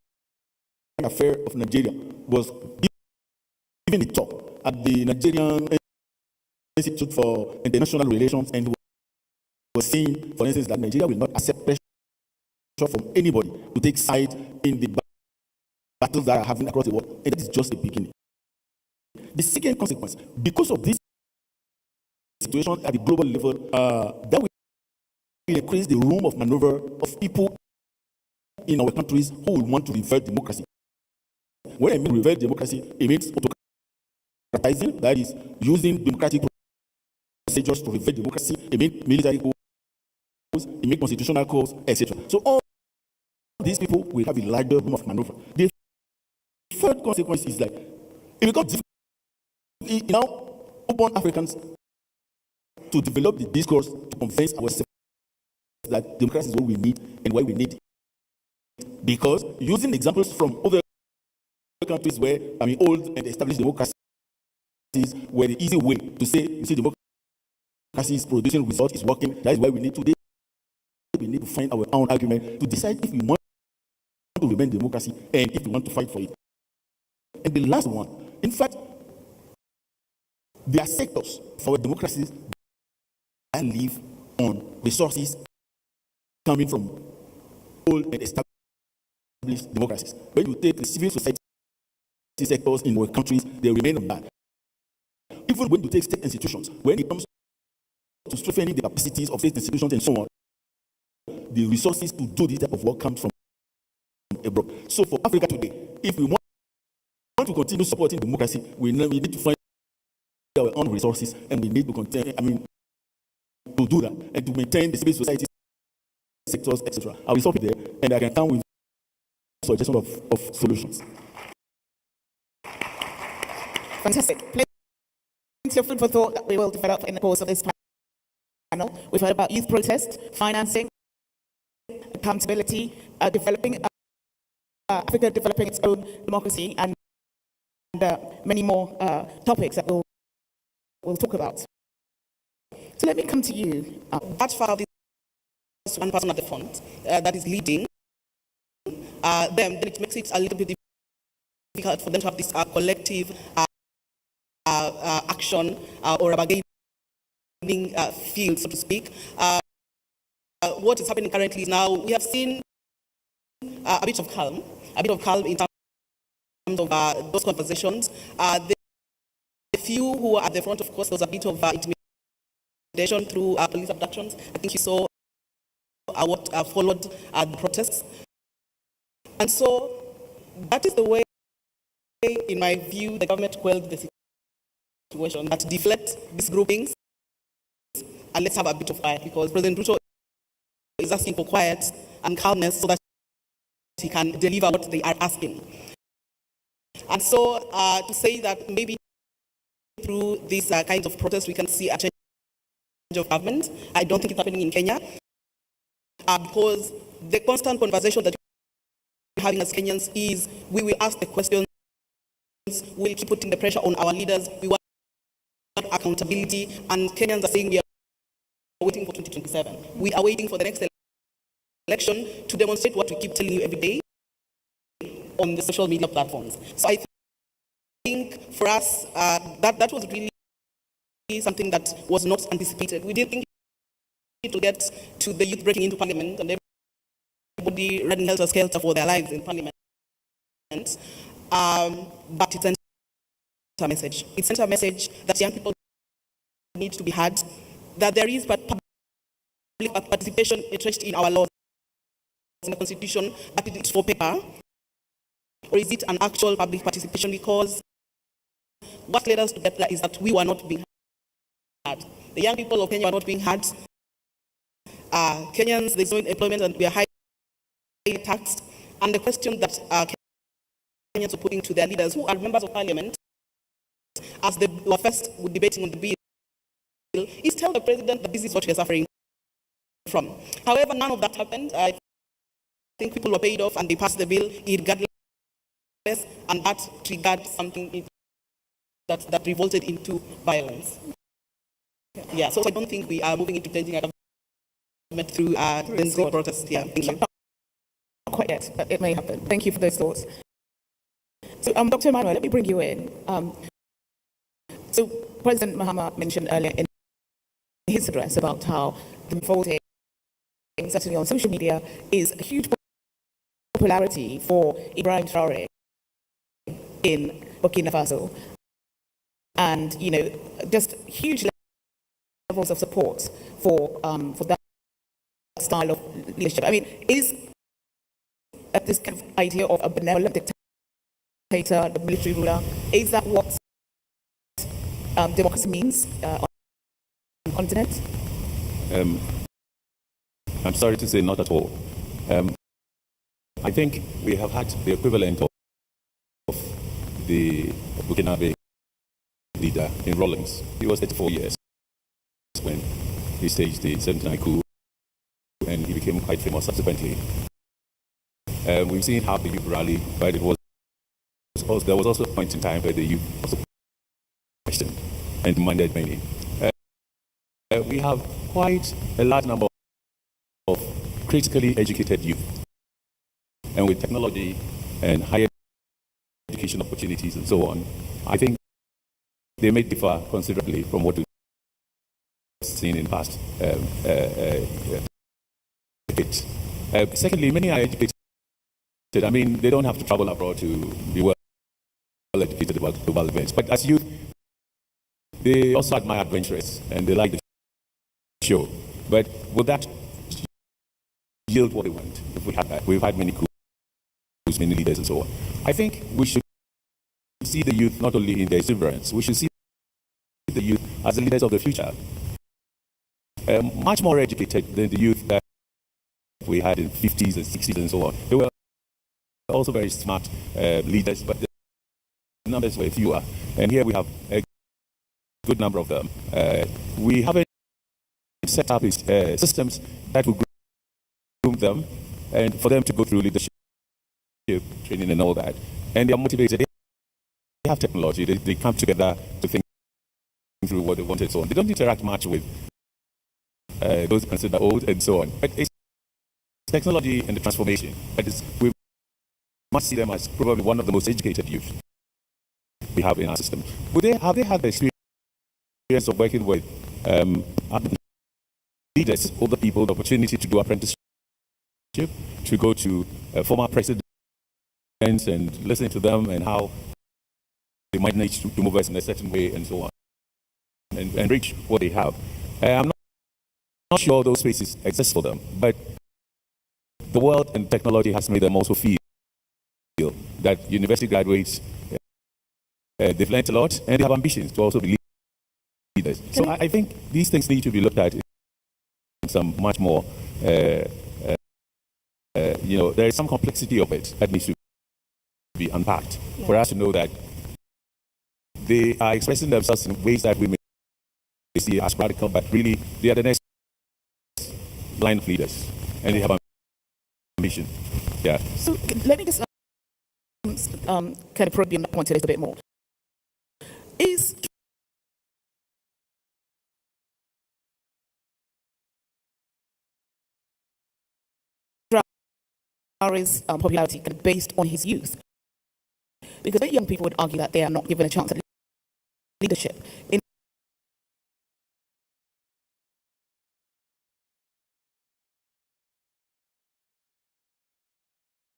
Affairs of Nigeria was giving a talk at the Nigerian Institute for International Relations, and he was saying, for instance, that Nigeria will not accept pressure from anybody to take side in the battles that are happening across the world, and that is just the beginning. The second consequence, because of this situation at the global level, that will increase the room of maneuver of people in our countries who will want to revert democracy. When I mean revert democracy, it means autocratizing, that is, using democratic procedures to revert democracy. It means military coups, it means constitutional coups, etc. So all these people will have a larger room of maneuver. The third consequence is that it becomes difficult now upon Africans to develop the discourse to convince ourselves that democracy is what we need and why we need it. Because using examples from other countries where, old and established democracies were the easy way to say, you see, democracy is producing results, is working, that is why we need to find our own argument to decide if we want to remain democracy and if we want to fight for it. And the last one, in fact, there are sectors for our democracies that live on resources coming from old and established democracies. When you take the civil society sectors in our countries, they remain on that. Even when you take state institutions, when it comes to strengthening the capacities of state institutions and so on, the resources to do this type of work comes from abroad. So for Africa today, if we want to continue supporting democracy, we need to find our own resources, and we need to continue, to do that and to maintain the civil society sectors, etc. I will stop it there, and I can come with suggestions of solutions. Fantastic. Plenty of food for thought that we will develop in the course of this panel. We've heard about youth protest, financing, accountability, Africa developing its own democracy, and many more topics that we'll talk about. So let me come to you. That far, this one person at the front that is leading then it makes it a little bit difficult for them to have this collective action or a bargaining field, so to speak. What is happening currently is now we have seen a bit of calm in terms of those conversations. The few who are at the front, of course, there was a bit of intimidation through police abductions. I think you saw what followed the protests. And so that is the way, in my view, the government quelled the situation, that deflect these groupings and let's have a bit of quiet, because President Ruto is asking for quiet and calmness so that he can deliver what they are asking. And so to say that maybe through these kinds of protests we can see a change of government, I don't think it's happening in Kenya, because the constant conversation that we're having as Kenyans is we will ask the questions, we'll keep putting the pressure on our leaders, we want accountability, and Kenyans are saying we are waiting for 2027. We are waiting for the next election to demonstrate what we keep telling you every day on the social media platforms. So I think for us, that was really something that was not anticipated. We didn't think it would get to the youth breaking into parliament and everybody running helter-skelter for their lives in parliament. But it sent a message. It sent a message that young people need to be had, that there is public participation entrenched in our laws, in the Constitution, that it is for paper, or is it an actual public participation? Because what led us to get that is that we were not being heard. The young people of Kenya were not being heard. Kenyans, there's no employment and we are highly taxed. And the question that Kenyans were putting to their leaders, who are members of parliament, as they were first debating on the bill, is tell the president that this is what we are suffering from. However, none of that happened. I think people were paid off and they passed the bill regardless, and that triggered something that revolted into violence. Yeah, so I don't think we are moving into changing our government through the protest. Yeah, not quite yet, but it may happen. Thank you for those thoughts. So, Dr. Emmanuel, let me bring you in. So, President Mahama mentioned earlier in his address about how the voting, certainly on social media, is a huge popularity for Ibrahim Traore in Burkina Faso, and just huge levels of support for that style of leadership. I mean, is this kind of idea of a benevolent dictator, the military ruler, is that what democracy means on the continent? I'm sorry to say not at all. I think we have had the equivalent of the Burkinabe leader in Rawlings. He was 34 years when he staged the 79 coup, and he became quite famous subsequently. We've seen how the youth rally, but there was also a point in time where the youth also questioned and demanded many. We have quite a large number of critically educated youth, and with technology and higher education opportunities and so on, I think they may differ considerably from what we've seen in the past decades. Secondly, many are educated. I mean, they don't have to travel abroad to be well educated about global events. But as youth, they also admire adventurous and they like the show. But will that yield what they want if we have that? We've had many coups, many leaders and so on. I think we should see the youth not only in their exuberance, we should see the youth as the leaders of the future. Much more educated than the youth that we had in the 50s and 60s and so on. They were also very smart leaders, but the numbers were fewer. And here we have a good number of them. We haven't set up systems that will groom them and for them to go through leadership training and all that. And they are motivated. They have technology. They come together to think through what they want and so on. They don't interact much with those considered old and so on. But it's technology and the transformation. We must see them as probably one of the most educated youth we have in our system. Have they had the experience of working with leaders, older people, the opportunity to do apprenticeship, to go to former presidents and listen to them and how they might need to move us in a certain way and so on, and reach what they have. I'm not sure those spaces exist for them, but the world and technology has made them also feel that university graduates, they've learned a lot and they have ambitions to also be leaders. So I think these things need to be looked at in some much more, there is some complexity of it that needs to be unpacked for us to know that they are expressing themselves in ways that we may see as radical, but really they are the next line of leaders and they have ambition. Yeah. So let me just kind of probe you on that point a little bit more. Is Traore's popularity based on his youth? Because young people would argue that they are not given a chance at leadership. In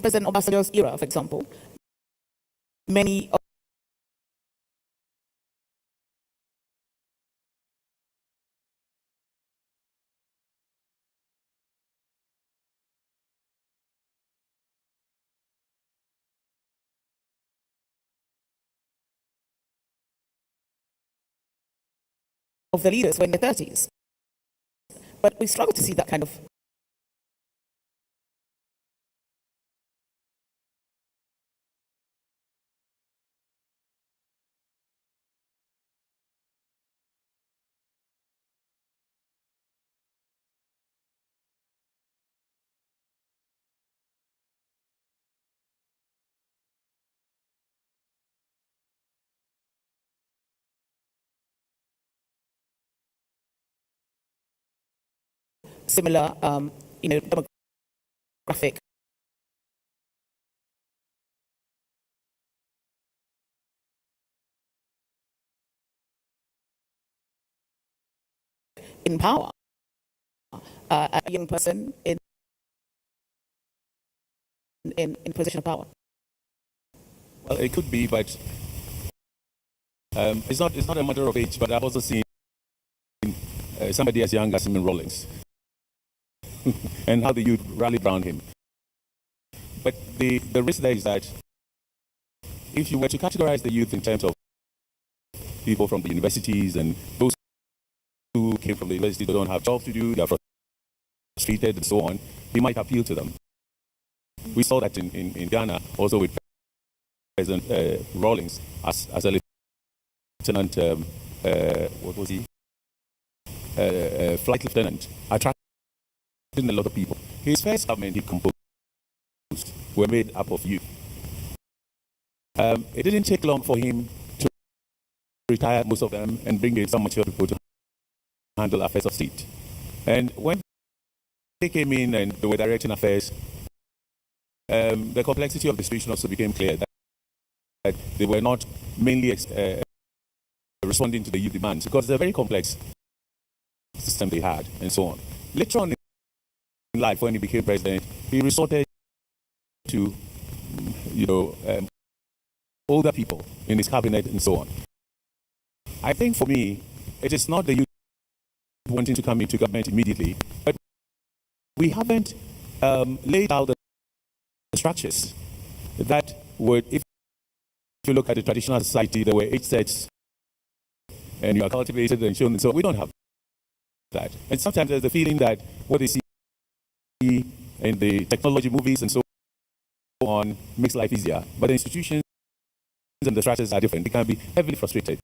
President Obasanjo's era, for example, many of the leaders were in their 30s. But we struggle to see that kind of similar, demographic in power. A young person in position of power. Well, it could be, but it's not a matter of age. But I've also seen somebody as young as Simon Rawlings and how the youth rallied around him. But the risk there is that if you were to categorize the youth in terms of people from the universities and those who came from the university who don't have jobs to do, they are frustrated and so on, he might appeal to them. We saw that in Ghana, also with President Rawlings as a lieutenant, what was he? Flight lieutenant, attracted a lot of people. His first government he composed were made up of youth. It didn't take long for him to retire most of them and bring in some mature people to handle affairs of state. And when they came in and they were directing affairs, the complexity of the situation also became clear that they were not mainly responding to the youth demands because it's a very complex system they had and so on. Later on in life, when he became president, he resorted to, older people in his cabinet and so on. I think for me, it is not the youth wanting to come into government immediately, but we haven't laid out the structures that would, if you look at the traditional society, there were 8 sets and you are cultivated and shown, and so we don't have that. And sometimes there's the feeling that what they see in the technology movies and so on makes life easier, but the institutions and the structures are different. They can be heavily frustrated.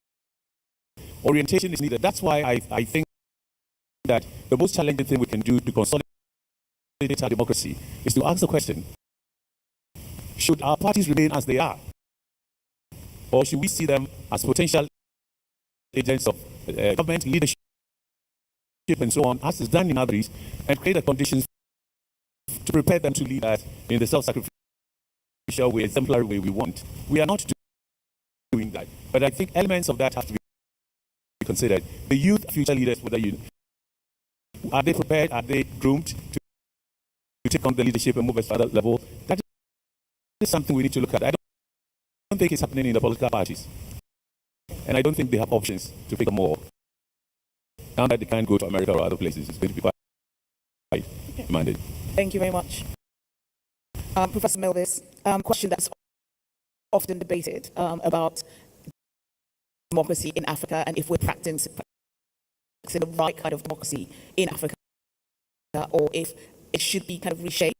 Orientation is needed. That's why I think that the most challenging thing we can do to consolidate our democracy is to ask the question, should our parties remain as they are? Or should we see them as potential agents of government leadership and so on, as is done in others, and create the conditions to prepare them to lead us in the self-sacrificial way, exemplary way we want? We are not doing that. But I think elements of that have to be considered. The youth future leaders, are they prepared? Are they groomed to take on the leadership and move us to that level? That is something we need to look at. I don't think it's happening in the political parties. And I don't think they have options to pick up more. Now that they can't go to America or other places, it's going to be quite demanded. Thank you very much. Professor Melvis, question that's often debated about democracy in Africa and if we're practicing the right kind of democracy in Africa, or if it should be kind of reshaped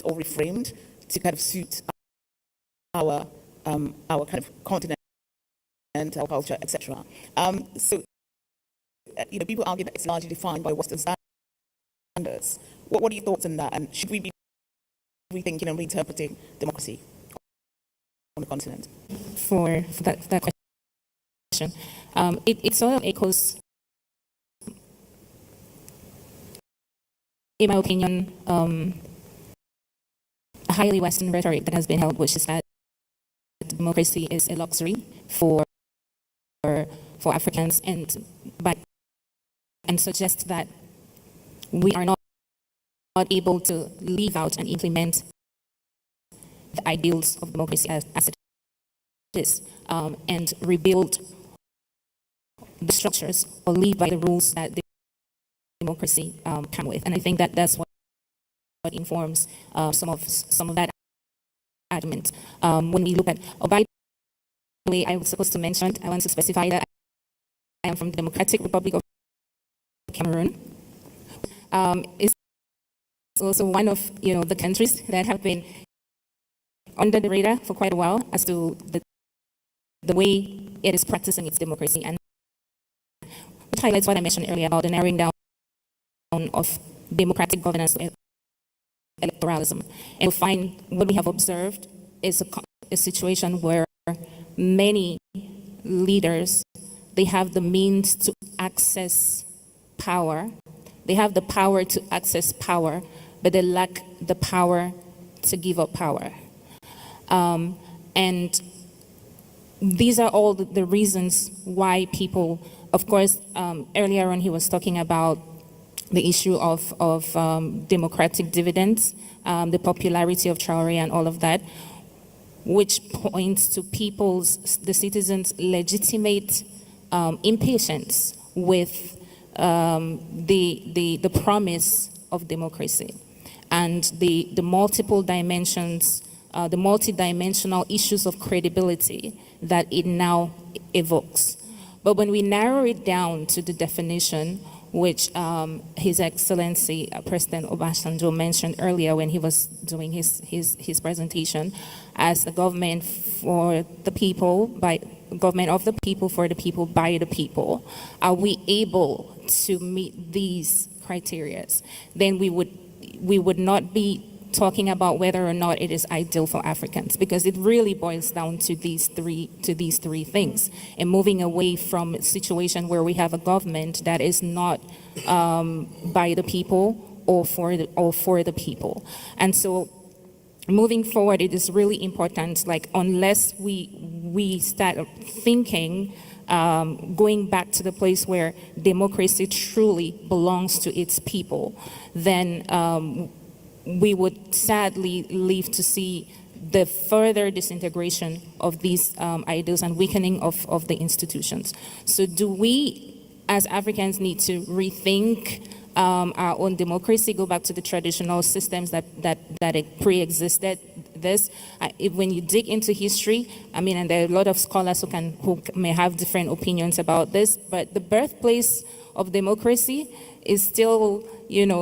or reframed to kind of suit our kind of continent and our culture, etc. People argue that it's largely defined by Western standards. What are your thoughts on that? And should we be rethinking and reinterpreting democracy on the continent? For that question, it sort of echoes, in my opinion, a highly Western rhetoric that has been held, which is that democracy is a luxury for Africans, and suggest that we are not able to live out and implement the ideals of democracy as it is, and rebuild the structures or live by the rules that the democracy come with. And I think that that's what informs some of that argument. When we look at, by the way, I was supposed to mention, I want to specify that I am from the Democratic Republic of Cameroon. It's also one of the countries that have been under the radar for quite a while as to the way it is practicing its democracy, and which highlights what I mentioned earlier about the narrowing down of democratic governance to electoralism. And you'll find what we have observed is a situation where many leaders, they have the means to access power. They have the power to access power, but they lack the power to give up power. And these are all the reasons why people, of course, earlier on he was talking about the issue of democratic dividends, the popularity of Traoré and all of that, which points to the citizens' legitimate impatience with the promise of democracy and the multiple dimensions, the multidimensional issues of credibility that it now evokes. But when we narrow it down to the definition, which His Excellency President Obasanjo mentioned earlier when he was doing his presentation, as the government for the people, government of the people, for the people, by the people, are we able to meet these criteria? Then we would not be talking about whether or not it is ideal for Africans, because it really boils down to these three things, and moving away from a situation where we have a government that is not by the people or for the people. And so moving forward, it is really important, like, unless we start thinking, going back to the place where democracy truly belongs to its people, then we would sadly live to see the further disintegration of these ideals and weakening of the institutions. So do we, as Africans, need to rethink our own democracy, go back to the traditional systems that it pre-existed this? When you dig into history, I mean, and there are a lot of scholars who may have different opinions about this, but the birthplace of democracy is still,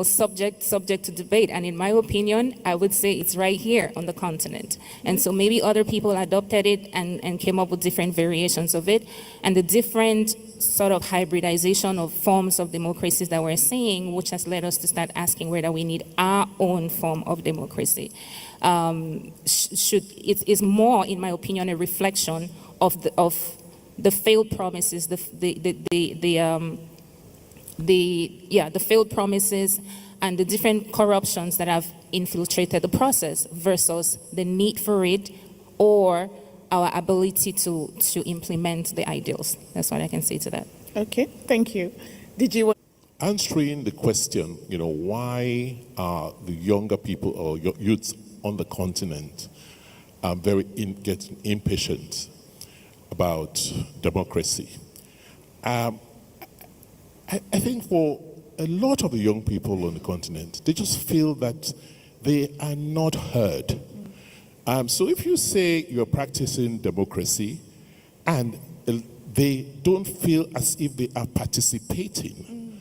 subject to debate. And in my opinion, I would say it's right here on the continent. And so maybe other people adopted it and came up with different variations of it. And the different sort of hybridization of forms of democracies that we're seeing, which has led us to start asking whether we need our own form of democracy. It is more, in my opinion, a reflection of the failed promises, the failed promises and the different corruptions that have infiltrated the process versus the need for it or our ability to implement the ideals. That's what I can say to that. Okay, thank you. Did you want answering the question, why are the younger people or youths on the continent getting impatient about democracy? I think for a lot of the young people on the continent, they just feel that they are not heard. So if you say you're practicing democracy and they don't feel as if they are participating,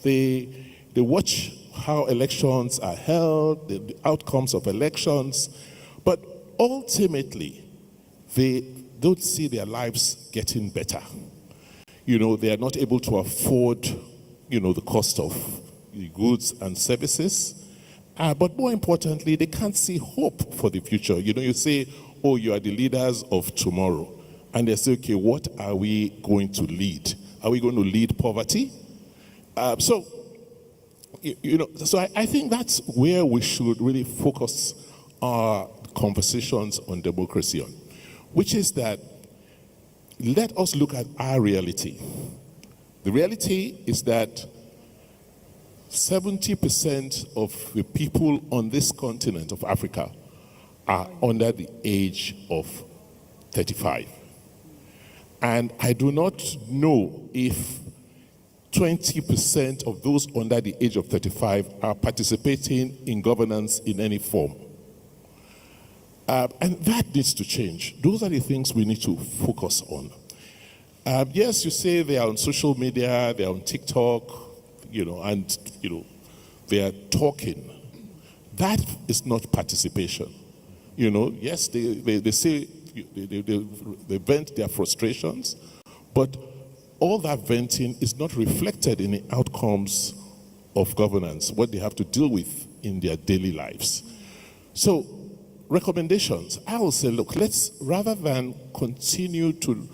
they watch how elections are held, the outcomes of elections, but ultimately they don't see their lives getting better. They are not able to afford, the cost of goods and services. But more importantly, they can't see hope for the future. You say, oh, you are the leaders of tomorrow. And they say, okay, what are we going to lead? Are we going to lead poverty? So I think that's where we should really focus our conversations on democracy on, which is that let us look at our reality. The reality is that 70% of the people on this continent of Africa are under the age of 35. And I do not know if 20% of those under the age of 35 are participating in governance in any form. And that needs to change. Those are the things we need to focus on. Yes, you say they are on social media, they are on TikTok, and they are talking. That is not participation. Yes, they say they vent their frustrations, but all that venting is not reflected in the outcomes of governance, what they have to deal with in their daily lives. So, recommendations, I will say, look, let's, rather than continue to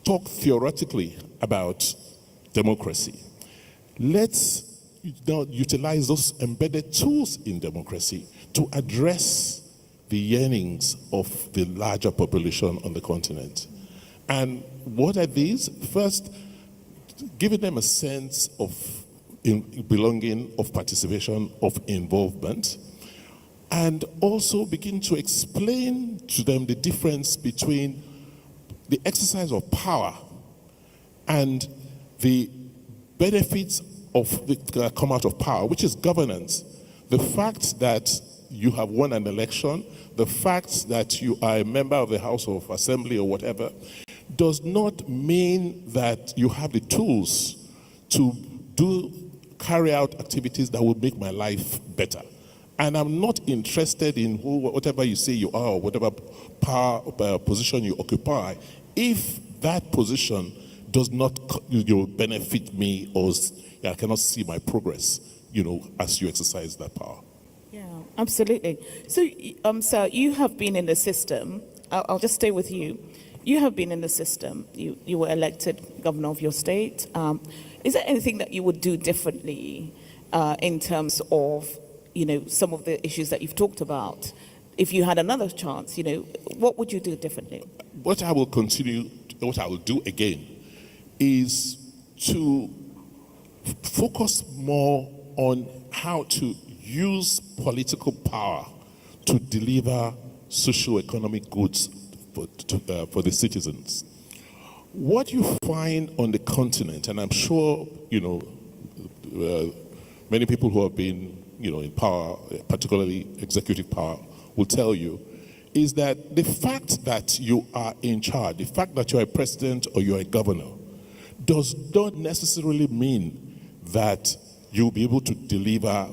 talk theoretically about democracy, let's utilize those embedded tools in democracy to address the yearnings of the larger population on the continent. And what are these? First, giving them a sense of belonging, of participation, of involvement, and also begin to explain to them the difference between the exercise of power and the benefits of the come out of power, which is governance. The fact that you have won an election, the fact that you are a member of the House of Assembly or whatever, does not mean that you have the tools to carry out activities that will make my life better. And I'm not interested in whatever you say you are or whatever power position you occupy, if that position does not benefit me, or I cannot see my progress, as you exercise that power. Yeah, absolutely. So, sir, you have been in the system. I'll just stay with you. You have been in the system. You were elected governor of your state. Is there anything that you would do differently in terms of, some of the issues that you've talked about? If you had another chance, what would you do differently? What I will do again is to focus more on how to use political power to deliver socio-economic goods for the citizens. What you find on the continent, and I'm sure many people who have been in power, particularly executive power, will tell you, is that the fact that you are in charge, the fact that you're a president or you're a governor, does not necessarily mean that you'll be able to deliver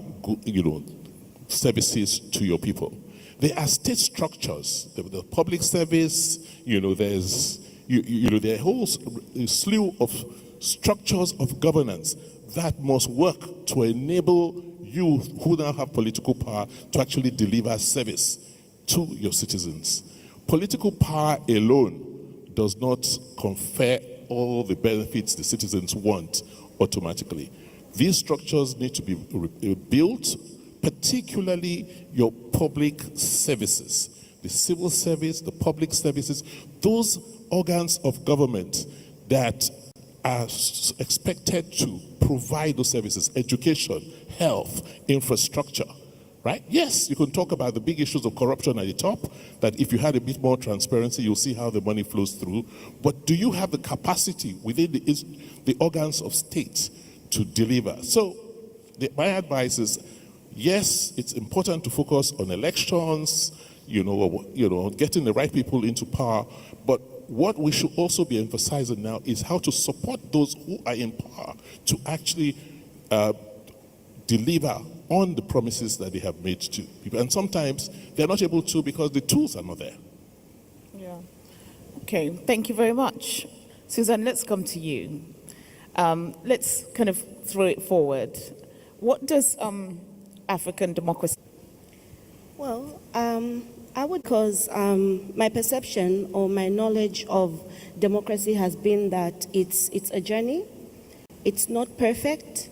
services to your people. There are state structures, the public service, there's there are a whole slew of structures of governance that must work to enable you who now have political power to actually deliver service to your citizens. Political power alone does not confer all the benefits the citizens want automatically. These structures need to be built, particularly your public services, the civil service, the public services, those organs of government that are expected to provide those services, education, health, infrastructure, right? Yes, you can talk about the big issues of corruption at the top, that if you had a bit more transparency, you'll see how the money flows through. But do you have the capacity within the organs of state to deliver? So my advice is, yes, it's important to focus on elections, getting the right people into power, but what we should also be emphasizing now is how to support those who are in power to actually deliver on the promises that they have made to people. And sometimes they're not able to because the tools are not there. Yeah. Okay, thank you very much. Susan, let's come to you. Let's kind of throw it forward. What does African democracy? Well, I would, because my perception or my knowledge of democracy has been that it's a journey. It's not perfect.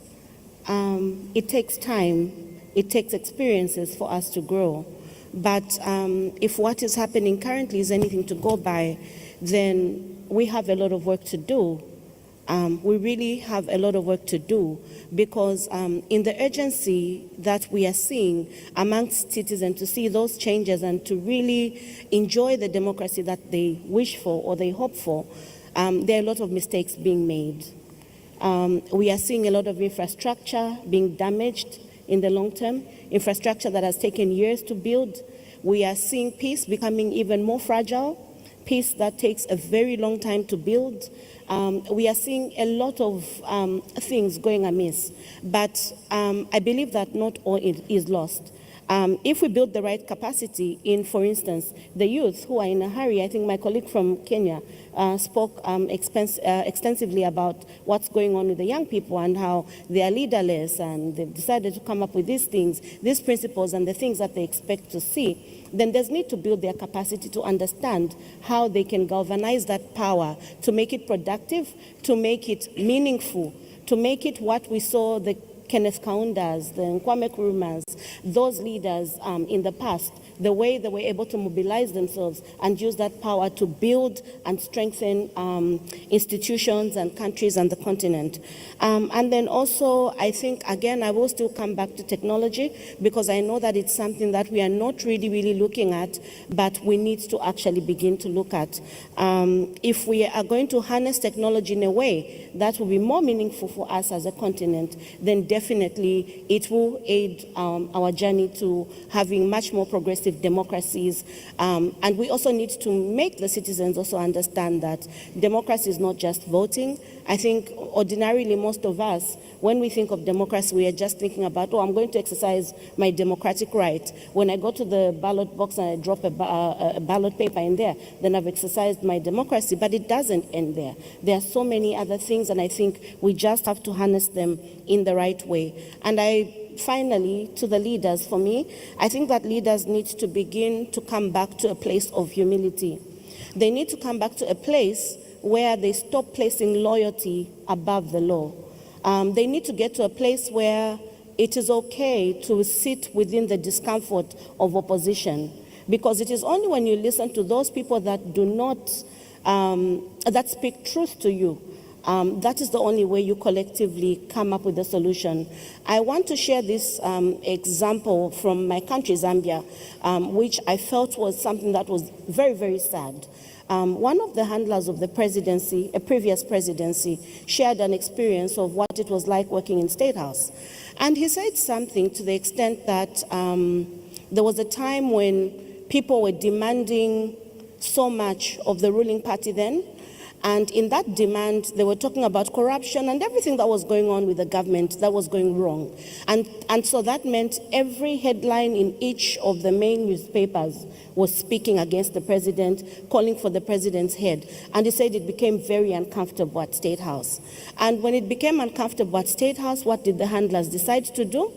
It takes time. It takes experiences for us to grow. But if what is happening currently is anything to go by, then we have a lot of work to do. We really have a lot of work to do, because in the urgency that we are seeing amongst citizens to see those changes and to really enjoy the democracy that they wish for or they hope for, there are a lot of mistakes being made. We are seeing a lot of infrastructure being damaged in the long term, infrastructure that has taken years to build. We are seeing peace becoming even more fragile peace that takes a very long time to build. We are seeing a lot of things going amiss, but I believe that not all is lost. If we build the right capacity in, for instance, the youth who are in a hurry, I think my colleague from Kenya spoke extensively about what's going on with the young people and how they are leaderless, and they've decided to come up with these things, these principles and the things that they expect to see. Then there's need to build their capacity to understand how they can galvanize that power to make it productive, to make it meaningful, to make it what we saw the Kenneth Kaundas, the Kwame Nkrumahs, those leaders in the past, the way they were able to mobilize themselves and use that power to build and strengthen institutions and countries and the continent. And then also, I think, again, I will still come back to technology, because I know that it's something that we are not really looking at, but we need to actually begin to look at. If we are going to harness technology in a way that will be more meaningful for us as a continent, then definitely it will aid our journey to having much more progressive democracies. And we also need to make the citizens also understand that democracy is not just voting. I think ordinarily most of us, when we think of democracy, we are just thinking about, oh, I'm going to exercise my democratic right. When I go to the ballot box and I drop a ballot paper in there, then I've exercised my democracy. But it doesn't end there. There are so many other things, and I think we just have to harness them in the right way. And finally, to the leaders, for me, I think that leaders need to begin to come back to a place of humility. They need to come back to a place where they stop placing loyalty above the law. They need to get to a place where it is okay to sit within the discomfort of opposition, because it is only when you listen to those people that do not, that speak truth to you, that is the only way you collectively come up with a solution. I want to share this example from my country, Zambia, which I felt was something that was very sad. One of the handlers of the presidency, a previous presidency, shared an experience of what it was like working in State House. And he said something to the extent that there was a time when people were demanding so much of the ruling party then. And in that demand, they were talking about corruption and everything that was going on with the government that was going wrong. And so that meant every headline in each of the main newspapers was speaking against the president, calling for the president's head. And he said it became very uncomfortable at State House. And when it became uncomfortable at State House, what did the handlers decide to do?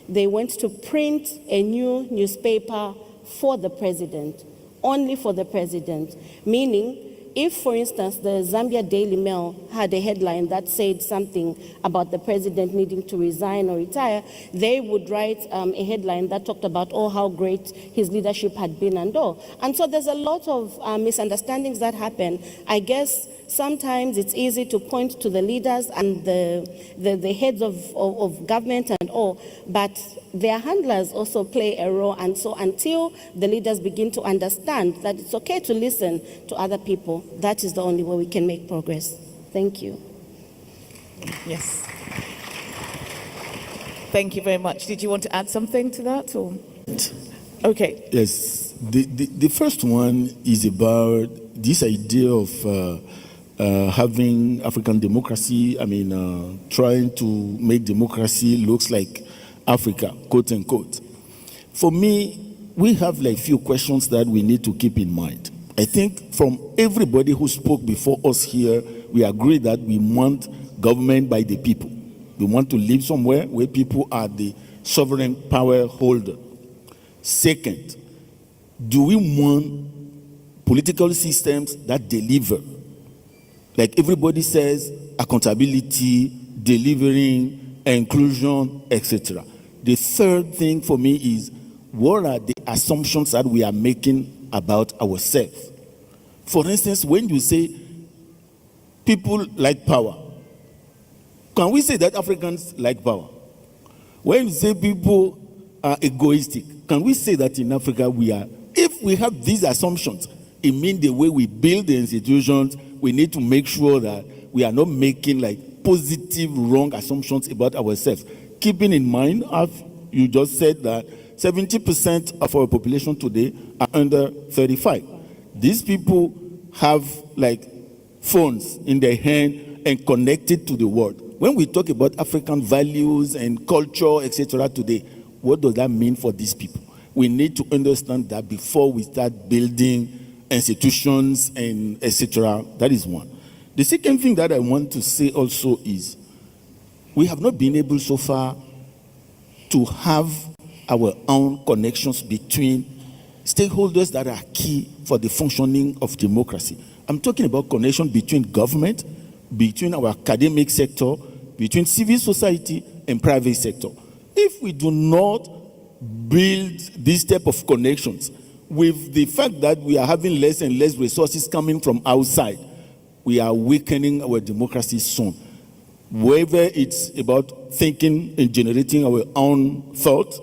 They went to print a new newspaper for the president, only for the president, meaning if, for instance, the Zambia Daily Mail had a headline that said something about the president needing to resign or retire, they would write a headline that talked about, oh, how great his leadership had been and all. And so there's a lot of misunderstandings that happen. I guess sometimes it's easy to point to the leaders and the heads of government and all, but their handlers also play a role. And so until the leaders begin to understand that it's okay to listen to other people, that is the only way we can make progress. Thank you. Yes. Thank you very much. Did you want to add something to that? Or? Okay. Yes. The first one is about this idea of having African democracy, trying to make democracy looks like Africa, quote unquote. For me, we have like few questions that we need to keep in mind. I think from everybody who spoke before us here, we agree that we want government by the people. We want to live somewhere where people are the sovereign power holder. Second, do we want political systems that deliver? Like everybody says, accountability, delivering, inclusion, etc. The third thing for me is, what are the assumptions that we are making about ourselves? For instance, when you say people like power, can we say that Africans like power? When you say people are egoistic, can we say that in Africa we are? If we have these assumptions, it means the way we build the institutions, we need to make sure that we are not making like positive, wrong assumptions about ourselves. Keeping in mind, as you just said, that 70% of our population today are under 35. These people have like phones in their hand and connected to the world. When we talk about African values and culture, etc. today, what does that mean for these people? We need to understand that before we start building institutions and etc. That is one. The second thing that I want to say also is we have not been able so far to have our own connections between stakeholders that are key for the functioning of democracy. I'm talking about connection between government, between our academic sector, between civil society and private sector. If we do not build this type of connections with the fact that we are having less and less resources coming from outside, we are weakening our democracy soon. Whether it's about thinking and generating our own thoughts,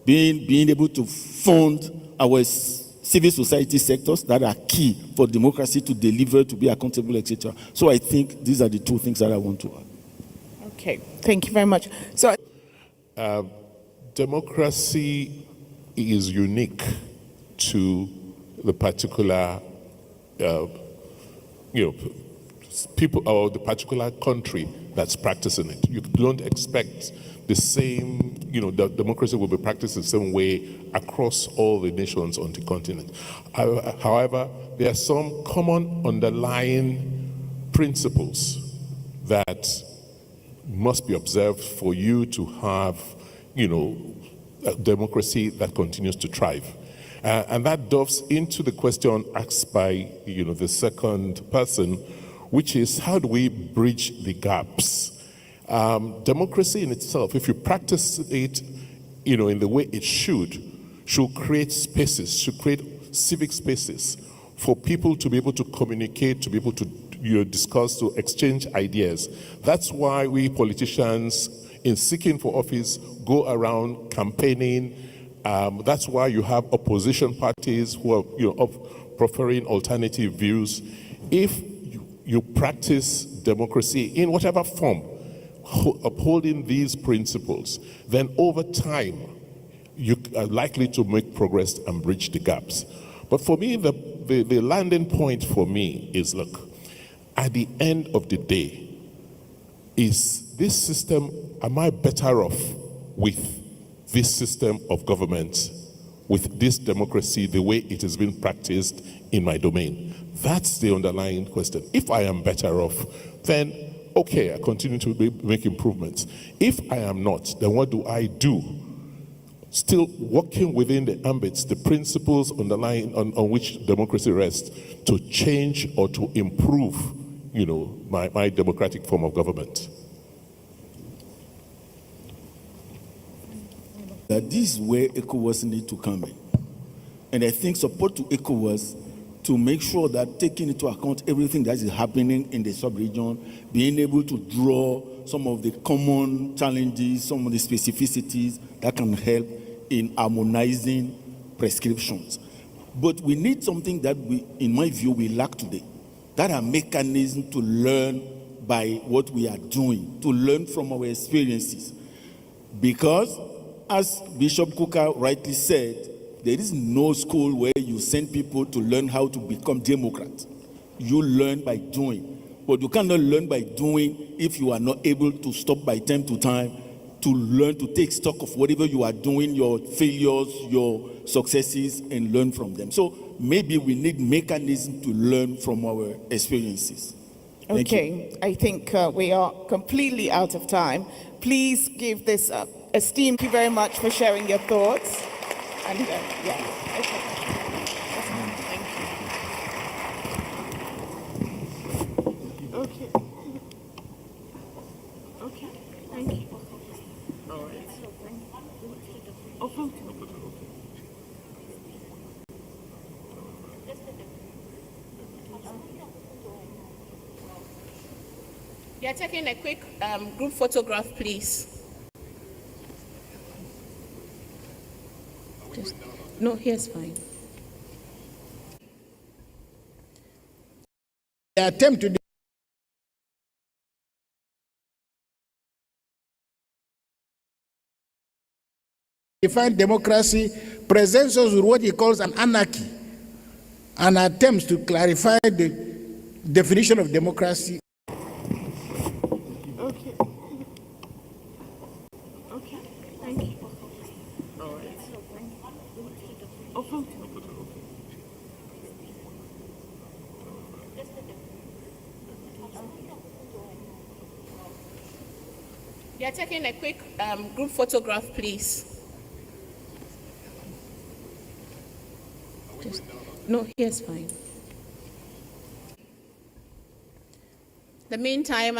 being able to fund our civil society sectors that are key for democracy to deliver, to be accountable, etc. So I think these are the two things that I want to add. Okay, thank you very much. So, democracy is unique to the particular, people or the particular country that's practicing it. You don't expect the same, that democracy will be practiced the same way across all the nations on the continent. However, there are some common underlying principles that must be observed for you to have, a democracy that continues to thrive. And that delves into the question asked by, the second person, which is how do we bridge the gaps? Democracy in itself, if you practice it, in the way it should create spaces, should create civic spaces for people to be able to communicate, to be able to discuss, to exchange ideas. That's why we politicians, in seeking for office, go around campaigning. That's why you have opposition parties who are proffering alternative views. If you practice democracy in whatever form, upholding these principles, then over time, you are likely to make progress and bridge the gaps. But for me, the landing point for me is, look, at the end of the day, is this system, am I better off with this system of government, with this democracy, the way it has been practiced in my domain? That's the underlying question. If I am better off, then okay, I continue to make improvements. If I am not, then what do I do? Still working within the ambits, the principles underlying on which democracy rests, to change or to improve, my democratic form of government. That this is where ECOWAS need to come in. And I think support to ECOWAS to make sure that taking into account everything that is happening in the sub-region, being able to draw some of the common challenges, some of the specificities that can help in harmonizing prescriptions. But we need something that in my view, we lack today. That are mechanisms to learn by what we are doing, to learn from our experiences. Because, as Bishop Kukah rightly said, there is no school where you send people to learn how to become Democrats. You learn by doing. But you cannot learn by doing if you are not able to stop by time to time to learn, to take stock of whatever you are doing, your failures, your successes, and learn from them. So maybe we need mechanisms to learn from our experiences. Okay, I think we are completely out of time. Please give this esteem. Thank you very much for sharing your thoughts. And yeah, okay. Okay. Okay. Thank you. All right. Oh, thank you. You're taking a quick group photograph, please. No, here's fine. The attempt to define democracy presents us with what he calls an anarchy. and attempts to clarify the definition of democracy. Okay. Okay. Thank you. All right. Open. We are taking a quick group photograph, please. No, here's fine. The meantime,